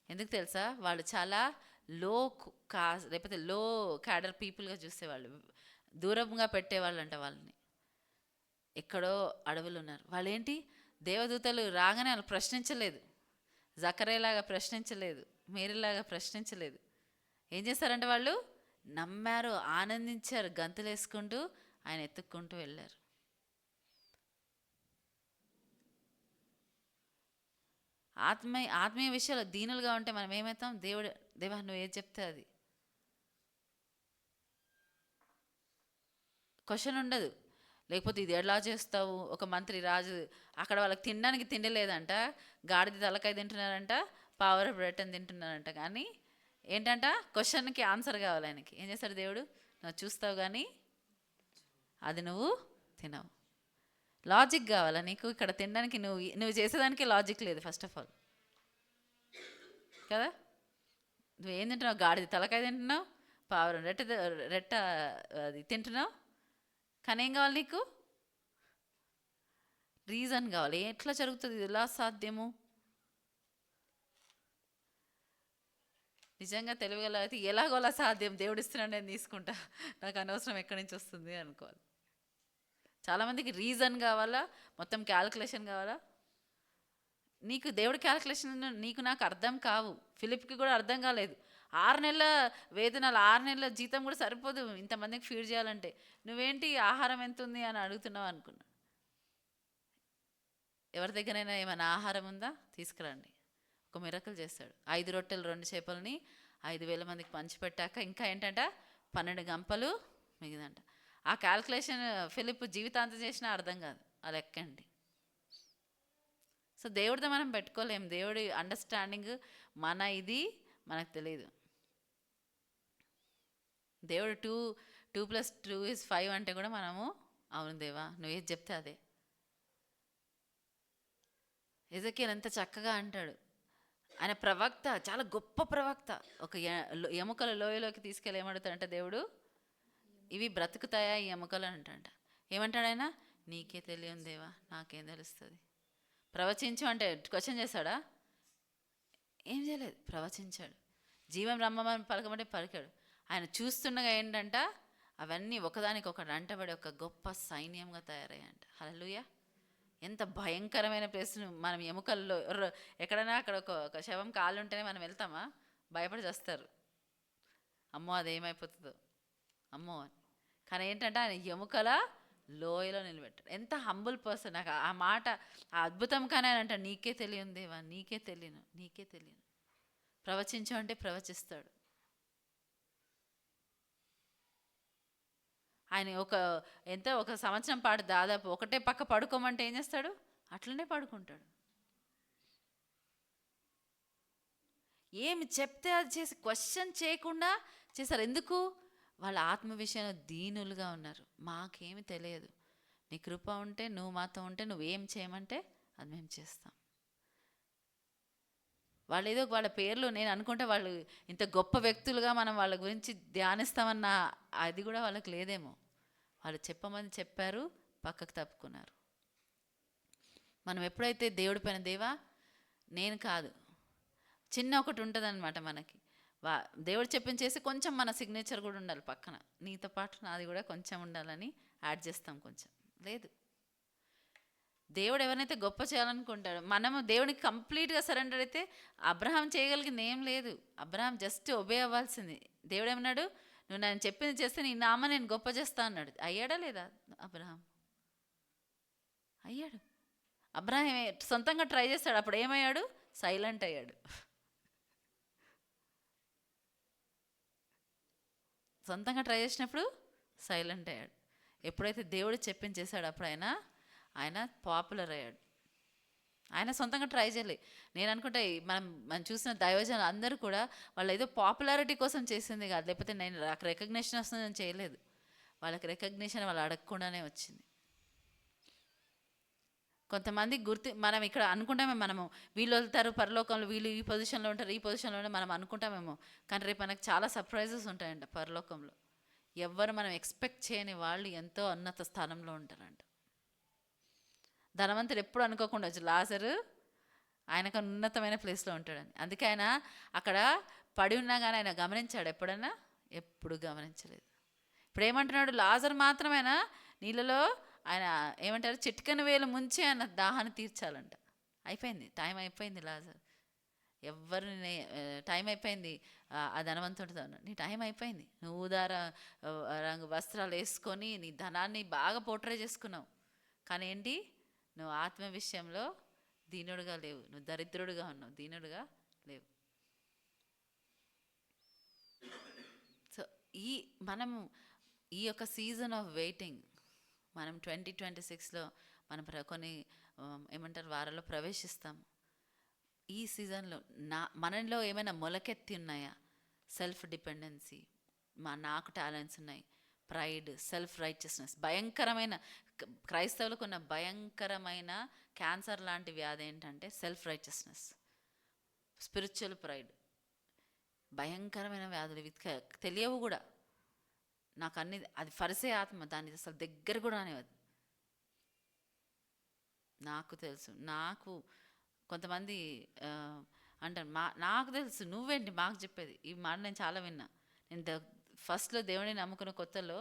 ఎందుకు తెలుసా? వాళ్ళు చాలా లో లేకపోతే లో క్యాడర్ పీపుల్గా చూసేవాళ్ళు, దూరంగా పెట్టేవాళ్ళు అంట వాళ్ళని. ఎక్కడో అడవులు ఉన్నారు వాళ్ళు. ఏంటి, దేవదూతలు రాగానే వాళ్ళు ప్రశ్నించలేదు, జకరేలాగా ప్రశ్నించలేదు, మేరీలాగా ప్రశ్నించలేదు. ఏం చేస్తారంటే వాళ్ళు నమ్మారు, ఆనందించారు, గంతులేసుకుంటూ ఆయన ఎత్తుక్కుంటూ వెళ్ళారు. ఆత్మీయ విషయాలు దీనులుగా ఉంటే మనం ఏమవుతాం, దేవా నువ్వు ఏది చెప్తే అది. క్వశ్చన్ ఉండదు. లేకపోతే ఇది ఎలా చేస్తావు, ఒక మంత్రి రాజు అక్కడ వాళ్ళకి తినడానికి తిండి లేదంట, గాడిద తలకాయ తింటున్నారంట, పావుర బ్రెడ్ అని తింటున్నారంట. కానీ ఏంటంట, క్వశ్చన్కి ఆన్సర్ కావాలి ఆయనకి. ఏం చేస్తాడు దేవుడు, నువ్వు చూస్తావు కానీ అది నువ్వు తినవు. లాజిక్ కావాలా నీకు ఇక్కడ తినడానికి? నువ్వు చేసేదానికి లాజిక్ లేదు ఫస్ట్ ఆఫ్ ఆల్ కదా. నువ్వేం తింటున్నావు, గాడిద తలకాయ తింటున్నావు, పావురం రెట్ట అది తింటున్నావు. కానీ ఏం కావాలి నీకు, రీజన్ కావాలి. ఎట్లా జరుగుతుంది, ఎలా సాధ్యము? నిజంగా తెలివిగల అయితే ఎలాగోలా సాధ్యం, దేవుడు ఇస్తున్నాడు నేను తీసుకుంటా, నాకు అనవసరం ఎక్కడి నుంచి వస్తుంది అనుకోవాలి. చాలామందికి రీజన్ కావాలా, మొత్తం క్యాల్కులేషన్ కావాలా. నీకు దేవుడి క్యాల్కులేషన్ నీకు నాకు అర్థం కావు. ఫిలిప్కి కూడా అర్థం కాలేదు. 6 నెలల వేతనాలు, 6 నెలల జీతం కూడా సరిపోదు ఇంతమందికి ఫీడ్ చేయాలంటే. నువ్వేంటి ఆహారం ఎంత ఉంది అని అడుగుతున్నావు అనుకున్నా. ఎవరి దగ్గరైనా ఏమైనా ఆహారం ఉందా, తీసుకురండి. ఒక మిరకల్ చేస్తాడు. 5 రొట్టెలు 2 చేపలని 5,000 మందికి పంచిపెట్టాక ఇంకా ఏంటంట 12 గంపలు మిగిలిందంట. ఆ క్యాల్కులేషన్ ఫిలిప్ జీవితాంతం చేసినా అర్థం కాదు, అది ఎక్కండి. సో దేవుడితో మనం పెట్టుకోలేం. దేవుడి అండర్స్టాండింగ్ ఇది మనకు తెలియదు. దేవుడు 2 + 2 = 5 అంటే కూడా మనము అవును దేవా నువ్వు ఏది చెప్తే అదే. ఎజెకియల్ ఎంత చక్కగా అంటాడు. ఆయన ప్రవక్త, చాలా గొప్ప ప్రవక్త. ఒక ఎముకల లోయలోకి తీసుకెళ్ళి ఏమడుతాడంటే దేవుడు, ఇవి బ్రతుకుతాయా ఈ ఎముకలు అని అంటాడంట. ఏమంటాడు ఆయన, నీకే తెలియదు దేవా, నాకేం తెలుస్తుంది. ప్రవచించు అంటే క్వశ్చన్ చేశాడా, ఏం చేయలేదు, ప్రవచించాడు. జీవం రమ్మని పలకమంటే పలికాడు. ఆయన చూస్తుండగా ఏంటంట అవన్నీ ఒకదానికొకటి అంటబడి ఒక గొప్ప సైన్యంగా తయారయ్యాయంట. హల్లెలూయా. ఎంత భయంకరమైన ప్లేస్. మనం ఎముకల్లో ఎక్కడైనా అక్కడ ఒక శవం కాళ్ళు ఉంటేనే మనం వెళ్తామా, భయపడి చేస్తారు, అమ్మో అదేమైపోతుందో అమ్మో అని. కానీ ఏంటంటే ఆయన ఎముకల లోయలో నిలబెట్టాడు. ఎంత హంబుల్ పర్సన్. నాకు ఆ మాట, ఆ అద్భుతం. కానీ ఆయన అంట నీకే తెలియను దేవా, నీకే తెలియను. ప్రవచించు అంటే ప్రవచిస్తాడు. ఆయన ఒక సంవత్సరం పాటు దాదాపు ఒకటే పక్క పడుకోమంటే ఏం చేస్తాడు, అట్లనే పడుకుంటాడు. ఏమి చెప్తే అది చేసి క్వశ్చన్ చేయకుండా చేశారు. ఎందుకు, వాళ్ళ ఆత్మ విషయంలో దీనులుగా ఉన్నారు. మాకేమి తెలియదు, నీ కృప ఉంటే, నువ్వు మాతో ఉంటే, నువ్వేం చేయమంటే అది మేము చేస్తాం. వాళ్ళు ఏదో వాళ్ళ పేర్లు నేను అనుకుంటే వాళ్ళు ఇంత గొప్ప వ్యక్తులుగా మనం వాళ్ళ గురించి ధ్యానిస్తామన్న అది కూడా వాళ్ళకి లేదేమో. వాళ్ళు చెప్పమని చెప్పారు, పక్కకు తప్పుకున్నారు. మనం ఎప్పుడైతే దేవుడి పైన దేవా నేను కాదు, చిన్న ఒకటి ఉంటుంది అనమాట మనకి, దేవుడు చెప్పింది చేసి కొంచెం మన సిగ్నేచర్ కూడా ఉండాలి పక్కన, నీతో పాటు నాది కూడా కొంచెం ఉండాలని యాడ్ చేస్తాం. కొంచెం లేదు. దేవుడు ఎవరినైతే గొప్ప చేయాలనుకుంటాడో, మనము దేవునికి కంప్లీట్గా సరెండర్ అయితే అబ్రహాం చేయగలిగింది ఏం లేదు. అబ్రహాం జస్ట్ ఒబే అవ్వాల్సింది. దేవుడు ఏమన్నాడు, నువ్వు నేను చెప్పింది చేస్తే నీ నామ నేను గొప్ప చేస్తా అన్నాడు. అయ్యాడా లేదా అబ్రహాం? అయ్యాడు. అబ్రహాం సొంతంగా ట్రై చేస్తాడు, అప్పుడు ఏమయ్యాడు, సైలెంట్ అయ్యాడు. సొంతంగా ట్రై చేసినప్పుడు సైలెంట్ అయ్యాడు. ఎప్పుడైతే దేవుడు చెప్పింది చేశాడు అప్పుడు ఆయన పాపులర్ అయ్యాడు. ఆయన సొంతంగా ట్రై చేయలే. నేను అనుకుంటే మనం చూసిన దైవజనులు అందరూ కూడా వాళ్ళు ఏదో పాపులారిటీ కోసం చేసింది కాదు, లేకపోతే నేను నాకు రికగ్నిషన్ వస్తుందని చేయలేదు. వాళ్ళకి రికగ్నిషన్ వాళ్ళు అడగకుండానే వచ్చింది. కొంతమంది మనం ఇక్కడ అనుకుంటామే, మనము వీళ్ళు వెళ్తారు పరలోకంలో, వీళ్ళు ఈ పొజిషన్లో ఉంటారు, ఈ పొజిషన్లో ఉంటారు మనం అనుకుంటామేమో. కానీ రేపు మనకు చాలా సర్ప్రైజెస్ ఉంటాయంట పరలోకంలో. ఎవ్వరు మనం ఎక్స్పెక్ట్ చేయని వాళ్ళు ఎంతో ఉన్నత స్థానంలో ఉంటారంట. ధనవంతుడు ఎప్పుడు అనుకోకుండా లాజరు ఆయనకు ఉన్నతమైన ప్లేస్లో ఉంటాడని. అందుకే ఆయన అక్కడ పడి ఉన్నా కానీ ఆయన గమనించాడు ఎప్పుడన్నా? ఎప్పుడు గమనించలేదు. ఇప్పుడు ఏమంటున్నాడు? లాజర్ మాత్రమేనా నీళ్ళలో ఆయన ఏమంటారు, చిటికెన వేలు ముంచి ఆయన దాహాన్ని తీర్చాలంట. అయిపోయింది, టైం అయిపోయింది. లాజర్ ఎవరిని టైం అయిపోయింది. ఆ ధనవంతుడితో నీ టైం అయిపోయింది, నువ్వు ఊదార రంగు వస్త్రాలు వేసుకొని నీ ధనాన్ని బాగా పోట్రే చేసుకున్నావు, కానీ ఏంటి, నువ్వు ఆత్మ విషయంలో దీనుడుగా లేవు, నువ్వు దరిద్రుడుగా ఉన్నావు, దీనుడుగా లేవు. సో మనము ఈ యొక్క సీజన్ ఆఫ్ వెయిటింగ్, మనం 2026లో మనం కొన్ని ఏమంటారు వారాల్లో ప్రవేశిస్తాం. ఈ సీజన్లో మనలో ఏమైనా మొలకెత్తి ఉన్నాయా? సెల్ఫ్ డిపెండెన్సీ, నాకు టాలెంట్స్ ఉన్నాయి, ప్రైడ్, సెల్ఫ్ రైచియస్నెస్, భయంకరమైన క్రైస్తవులకు ఉన్న భయంకరమైన క్యాన్సర్ లాంటి వ్యాధి ఏంటంటే సెల్ఫ్ రైచియస్నెస్, స్పిరిచువల్ ప్రైడ్. భయంకరమైన వ్యాధులు ఇవి, తెలియవు కూడా నాకు అన్ని. అది ఫరిసే ఆత్మ, దాన్ని అసలు దగ్గర కూడా అనేవద్దు. నాకు తెలుసు, నాకు కొంతమంది అంటారు నాకు తెలుసు, నువ్వేంటి మాకు చెప్పేది. ఈ మాట నేను చాలా విన్నా. నేను ఫస్ట్లో దేవుడిని నమ్ముకున్న కొత్తలో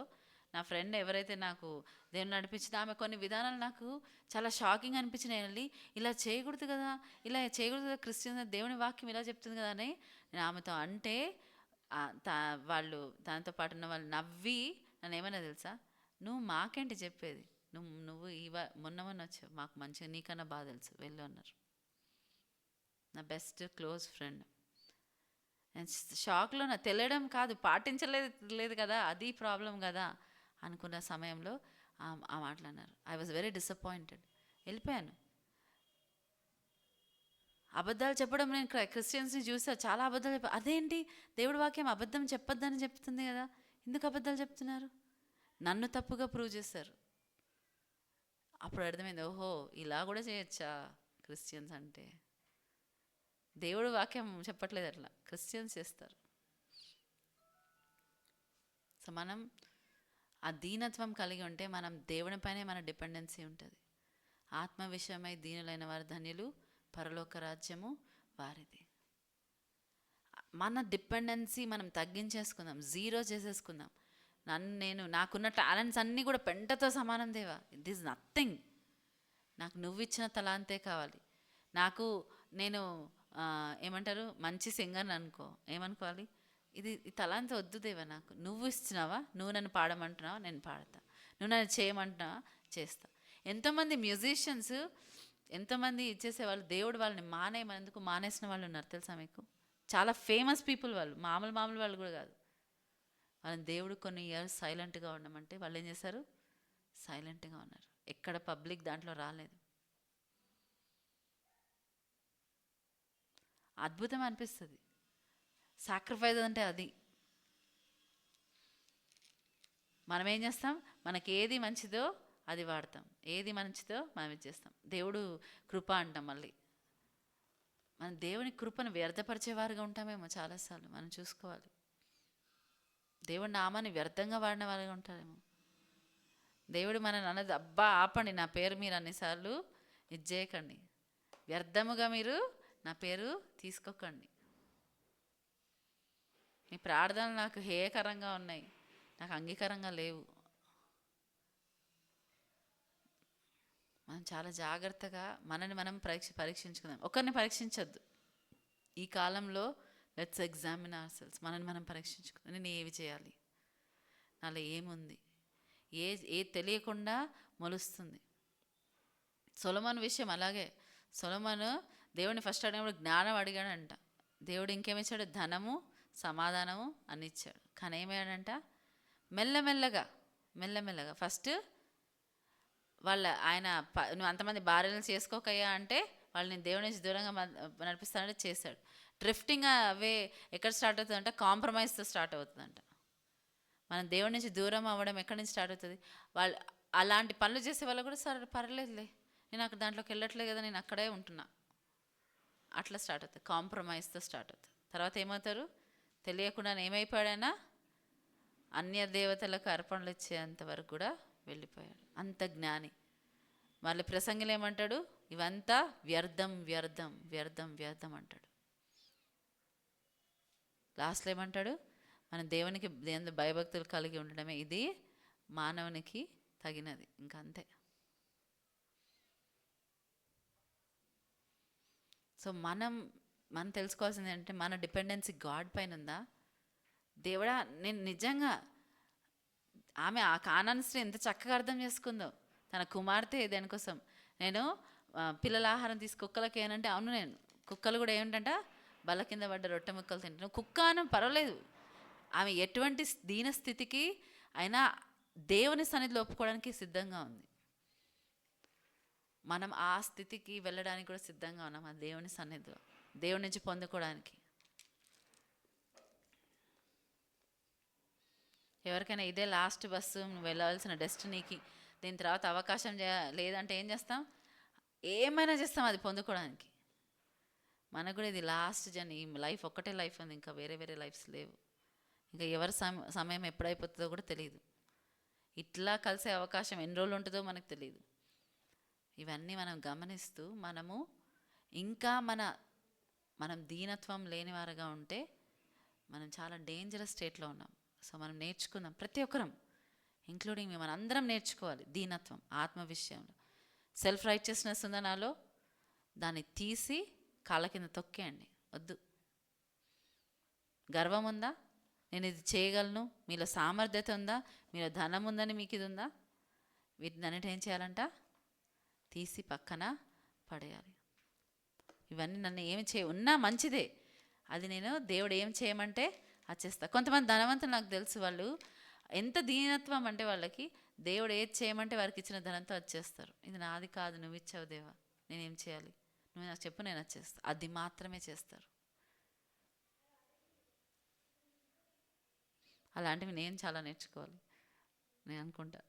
నా ఫ్రెండ్ ఎవరైతే నాకు దేవుని నడిపించిందో ఆమె కొన్ని విధానాలు నాకు చాలా షాకింగ్ అనిపించినాయి. వెళ్ళి ఇలా చేయకూడదు కదా, ఇలా చేయకూడదు కదా, క్రిస్టియన్స్ దేవుని వాక్యం ఇలా చెప్తుంది కదా అని నేను ఆమెతో అంటే వాళ్ళు దాంతో పాటు ఉన్న వాళ్ళు నవ్వి నన్ను ఏమైనా తెలుసా, నువ్వు మాకేంటి చెప్పేది, నువ్వు మొన్న వచ్చావు, మాకు మంచిగా నీకన్నా బాగా తెలుసు, వెళ్ళు అన్నారు. నా బెస్ట్ క్లోజ్ ఫ్రెండ్. నేను షాక్లో, నా తెలియడం కాదు, పాటించలేదు కదా, అది ప్రాబ్లం కదా అనుకున్న సమయంలో ఆ మాటలు అన్నారు. I was very disappointed. వెళ్ళిపోయాను. అబద్ధాలు చెప్పడం, నేను క్రిస్టియన్స్ని చూసా, చాలా అబద్ధాలు అదేంటి, దేవుడి వాక్యం అబద్ధం చెప్పొద్దని చెప్తుంది కదా, ఎందుకు అబద్ధాలు చెప్తున్నారు? నన్ను తప్పుగా ప్రూవ్ చేశారు. అప్పుడు అర్థమైంది, ఓహో ఇలా కూడా చేయొచ్చా క్రిస్టియన్స్ అంటే. దేవుడు వాక్యం చెప్పట్లేదు, అట్లా క్రిస్టియన్స్ చేస్తారు. సో మనం ఆ దీనత్వం కలిగి ఉంటే మనం దేవునిపైనే మన డిపెండెన్సీ ఉంటుంది. ఆత్మ విషయమై దీనులైన వారు ధన్యులు, పరలోక రాజ్యము వారిది. మన డిపెండెన్సీ మనం తగ్గించేసుకుందాం, జీరో చేసేసుకుందాం. నాకున్న టాలెంట్స్ అన్నీ కూడా పెంటతో సమానం దేవా, ఇట్ ఈజ్ నథింగ్. నాకు నువ్వు ఇచ్చిన తలాంతే కావాలి. నేను ఏమంటారు, మంచి సింగర్ని అనుకో, ఏమనుకోవాలి, ఇది తలాంత వద్దు దేవా, నాకు నువ్వు ఇచ్చినావా, నువ్వు నన్ను పాడమంటున్నావా, నేను పాడతా, నువ్వు నన్ను చేయమంటున్నావా, చేస్తా. ఎంతోమంది మ్యూజిషియన్స్, ఎంతోమంది ఇచ్చేసేవాళ్ళు, దేవుడు వాళ్ళని మానేసినందుకు మానేసిన వాళ్ళు ఉన్నారు తెలుసా మీకు? చాలా ఫేమస్ పీపుల్ వాళ్ళు, మామూలు వాళ్ళు కూడా కాదు. వాళ్ళని దేవుడు కొన్ని ఇయర్స్ సైలెంట్గా ఉండమంటే వాళ్ళు ఏం చేశారు? సైలెంట్గా ఉన్నారు. ఎక్కడ పబ్లిక్ దాంట్లో రాలేదు. అద్భుతం అనిపిస్తుంది. సాక్రిఫైస్ అంటే అది. మనం ఏం చేస్తాం, మనకి ఏది మంచిదో అది వాడతాం, ఏది మంచిదో మనం ఇచ్చేస్తాం. దేవుడు కృప అంటాం. మళ్ళీ మనం దేవుని కృపను వ్యర్థపరిచేవారుగా ఉంటామేమో చాలాసార్లు. మనం చూసుకోవాలి. దేవుడి నామాన్ని వ్యర్థంగా వాడిన వారుగా ఉంటారేమో. దేవుడు మనని అన్నది, అబ్బా ఆపండి, నా పేరు మీరు అన్నిసార్లు ఇది చేయకండి, వ్యర్థముగా మీరు నా పేరు తీసుకోకండి. మీ ప్రార్థనలు నాకు హేయకరంగా ఉన్నాయి, నాకు అంగీకారంగా లేవు. మనం చాలా జాగ్రత్తగా మనని మనం పరీక్షించుకుందాం. ఒకరిని పరీక్షించొద్దు ఈ కాలంలో. Let's examine our cells. మనని మనం పరీక్షించుకుందాం. నేను ఏవి చేయాలి, నాలో ఏముంది, ఏ తెలియకుండా మొలుస్తుంది. సొలొమోను విషయం అలాగే. సొలొమోను దేవుడిని ఫస్ట్ అడిగినప్పుడు జ్ఞానం అడిగాడంట. దేవుడు ఇంకేమిచ్చాడు? ధనము, సమాధానము అని ఇచ్చాడు. కానీ ఏమయ్యాడంట, మెల్లమెల్లగా ఫస్ట్ ఆయన నువ్వు అంతమంది భార్యలను చేసుకోకయ్యా అంటే వాళ్ళని దేవుడి నుంచి దూరంగా నడిపిస్తానంటే చేశాడు. డ్రిఫ్టింగ్ అవే ఎక్కడ స్టార్ట్ అవుతుందంట? కాంప్రమైజ్తో స్టార్ట్ అవుతుందంట. మనం దేవుడి నుంచి దూరం అవ్వడం ఎక్కడి నుంచి స్టార్ట్ అవుతుంది? వాళ్ళు అలాంటి పనులు చేసే వాళ్ళు కూడా, సరే పర్లేదులే, నేను అక్కడ దాంట్లోకి వెళ్ళట్లేదు కదా, నేను అక్కడే ఉంటున్నా, అట్లా స్టార్ట్ అవుతుంది. కాంప్రమైజ్తో స్టార్ట్ అవుతుంది. తర్వాత ఏమవుతారు? తెలియకుండా ఏమైపోయాడైనా అన్య దేవతలకు అర్పణలు ఇచ్చేంత వరకు కూడా వెళ్ళిపోయాడు. అంత జ్ఞాని. మళ్ళీ ప్రసంగిలు ఏమంటాడు? ఇవంతా వ్యర్థం వ్యర్థం వ్యర్థం వ్యర్థం అంటాడు. లాస్ట్లో ఏమంటాడు, మన దేవునికి భయభక్తులు కలిగి ఉండడమే ఇది మానవునికి తగినది. ఇంకా అంతే. సో మనం తెలుసుకోవాల్సింది ఏంటంటే, మన డిపెండెన్సీ గాడ్ పైన ఉందా? దేవుడా, నేను నిజంగా ఆమె ఆ కానాను స్త్రీ ఎంత చక్కగా అర్థం చేసుకుందో, తన కుమార్తె దేనికోసం, నేను పిల్లల ఆహారం తీసి కుక్కలకి ఏనంటే, అవును నేను కుక్కలు కూడా ఏమిటంట, బల్ల కింద పడ్డ రొట్టె ముక్కలు తింటాను, కుక్క అని పర్వాలేదు. ఆమె ఎటువంటి దీన స్థితికి అయినా దేవుని సన్నిధిలో ఒప్పుకోవడానికి సిద్ధంగా ఉంది. మనం ఆ స్థితికి వెళ్ళడానికి కూడా సిద్ధంగా ఉన్నాం, ఆ దేవుని సన్నిధిలో దేవుని నుంచి పొందుకోవడానికి. ఎవరికైనా ఇదే లాస్ట్ బస్సు, నువ్వు వెళ్ళవలసిన డెస్టినీకి, దీని తర్వాత అవకాశం లేదంటే ఏం చేస్తాం? ఏమైనా చేస్తాం అది పొందుకోవడానికి. మనకు కూడా ఇది లాస్ట్ జర్నీ, ఈ లైఫ్ ఒక్కటే లైఫ్ ఉంది, ఇంకా వేరే వేరే లైఫ్స్ లేవు. ఇంకా ఎవరి సమయం ఎప్పుడైపోతుందో కూడా తెలియదు. ఇట్లా కలిసే అవకాశం ఎన్ని రోజులు ఉంటుందో మనకు తెలియదు. ఇవన్నీ మనం గమనిస్తూ మనము ఇంకా మనం దీనత్వం లేనివారుగా ఉంటే మనం చాలా డేంజరస్ స్టేట్లో ఉన్నాం. సో మనం నేర్చుకుందాం, ప్రతి ఒక్కరం ఇంక్లూడింగ్ మనం అందరం నేర్చుకోవాలి దీనత్వం ఆత్మ విషయంలో. సెల్ఫ్ రైచియస్నెస్ ఉందా నాలో, దాన్ని తీసి కాళ్ళ కింద తొక్కేయండి, వద్దు. గర్వం ఉందా, నేను ఇది చేయగలను, మీలో సామర్థ్యత ఉందా, మీలో ధనం ఉందని మీకు ఇది ఉందా, వీటిని అన్నిటి ఏం చేయాలంట, తీసి పక్కన పడేయాలి. ఇవన్నీ నన్ను ఏమి ఉన్నా మంచిదే, అది నేను దేవుడు ఏం చేయమంటే అది చేస్తా. కొంతమంది ధనవంతులు నాకు తెలుసు, వాళ్ళు ఎంత దీనత్వం అంటే వాళ్ళకి దేవుడు ఏది చేయమంటే వారికి ఇచ్చిన ధనంతో అది చేస్తారు. ఇది నాది కాదు, నువ్వు ఇచ్చావు దేవా, నేనేం చేయాలి, నువ్వు నాకు చెప్పు, నేను అది చేస్తా, అది మాత్రమే చేస్తారు. అలాంటివి నేను చాలా నేర్చుకోవాలి. నేను అనుకుంటా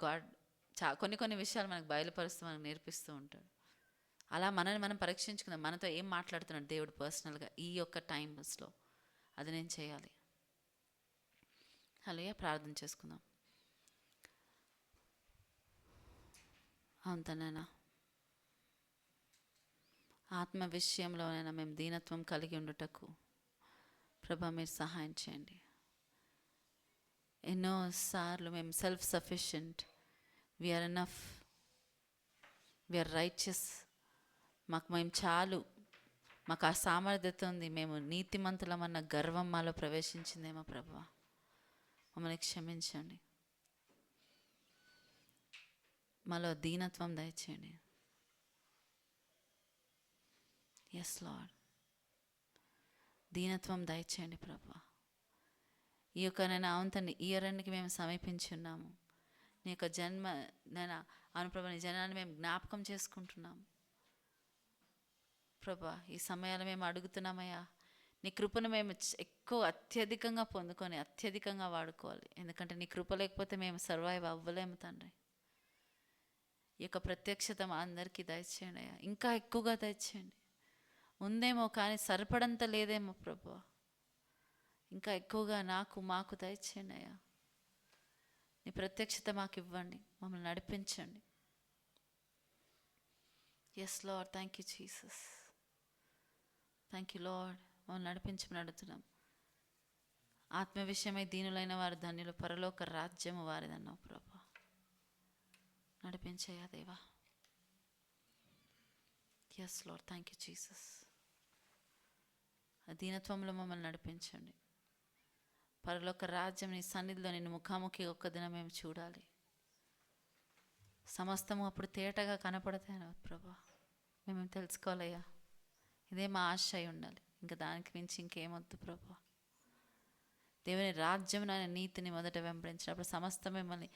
గాడ్ కొన్ని విషయాలు మనకు బయలుపరుస్తూ మనకు నేర్పిస్తూ ఉంటాడు. అలా మనల్ని మనం పరీక్షించుకుందాం, మనతో ఏం మాట్లాడుతున్నాడు దేవుడు పర్సనల్గా ఈ యొక్క టైమ్స్లో, అది నేను చేయాలి. హల్లెలూయా. ప్రార్థన చేసుకుందాం. అంతనైనా ఆత్మ విషయంలోనైనా మేము దీనత్వం కలిగి ఉండుటకు ప్రభా మీరు సహాయం చేయండి. ఎన్నోసార్లు మేము self sufficient, we are enough, we are righteous, మేము చాలు, మాకు ఆ సామర్థ్యత ఉంది, మేము నీతిమంతులమన్న గర్వం మాలో ప్రవేశించిందేమో ప్రభువా, మమ్మల్ని క్షమించండి. మాలో దీనత్వం దయచేయండి. ఎస్ లార్డ్, దీనత్వం దయచేయండి ప్రభువా. ఈ యొక్క నేను అవును ఇయర్ ఎండ్కి మేము సమీపించి ఉన్నాము. నీ యొక్క నేను అవును ప్రభా, నీ జనాన్ని మేము జ్ఞాపకం చేసుకుంటున్నాము ప్రభా. ఈ సమయాలు మేము అడుగుతున్నామయ్యా, నీ కృపను మేము ఎక్కువ అత్యధికంగా పొందుకొని అత్యధికంగా వాడుకోవాలి. ఎందుకంటే నీ కృప లేకపోతే మేము సర్వైవ్ అవ్వలేము తండ్రి. ఈ యొక్క ప్రత్యక్షత మా అందరికీ దయచేయండి అయ్యా, ఇంకా ఎక్కువగా దయచేయండి. ఉందేమో కానీ సరిపడంత లేదేమో ప్రభా, ఇంకా ఎక్కువగా మాకు దయచేయండి అయ్యా. నీ ప్రత్యక్షత మాకు ఇవ్వండి, మమ్మల్ని నడిపించండి. Yes Lord, thank you Jesus, thank you Lord. మమ్మల్ని నడిపించమని అడుగుతున్నాం. ఆత్మ విషయమై దీనులైన వారు ధన్యులు, పరలోక రాజ్యము వారిదన్నావు ప్రభా. నడిపించయ్యా దేవా. Yes Lord, thank you Jesus. ఆ దీనత్వంలో మమ్మల్ని నడిపించండి. పరలోక రాజ్యం నీ సన్నిధిలో నిన్ను ముఖాముఖి ఒక్క దినం మేము చూడాలి. సమస్తము అప్పుడు తేటగా కనపడతాయి ప్రభా. మేము తెలుసుకోవాలయ్యా, ఇదే మా ఆశ అయి ఉండాలి, ఇంకా దానికి మించి ఇంకేమొద్దు ప్రభా. దేవుని రాజ్యం నాయన నీతిని మొదట వెంబడించినప్పుడు సమస్తం మిమ్మల్ని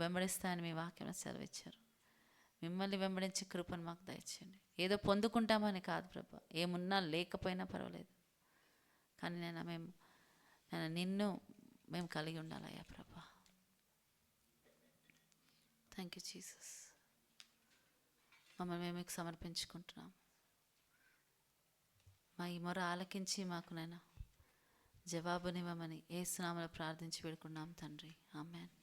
వెంబడిస్తాయని మీ వాక్యం సెలవిచ్చారు. మిమ్మల్ని వెంబడించే కృపను మాకు దయచేయండి. ఏదో పొందుకుంటామని కాదు ప్రభా, ఏమున్నా లేకపోయినా పర్వాలేదు, కానీ నిన్ను మేము కలిగి ఉండాలయ్యా ప్రభా. Thank you Jesus. మమ్మల్ని మేము మీకు సమర్పించుకుంటున్నాం. మా ఈ మొర ఆలకించి మాకు జవాబునివ్వమని యేసు నామములో ప్రార్థించి వేడుకున్నాం తండ్రి. ఆమేన్.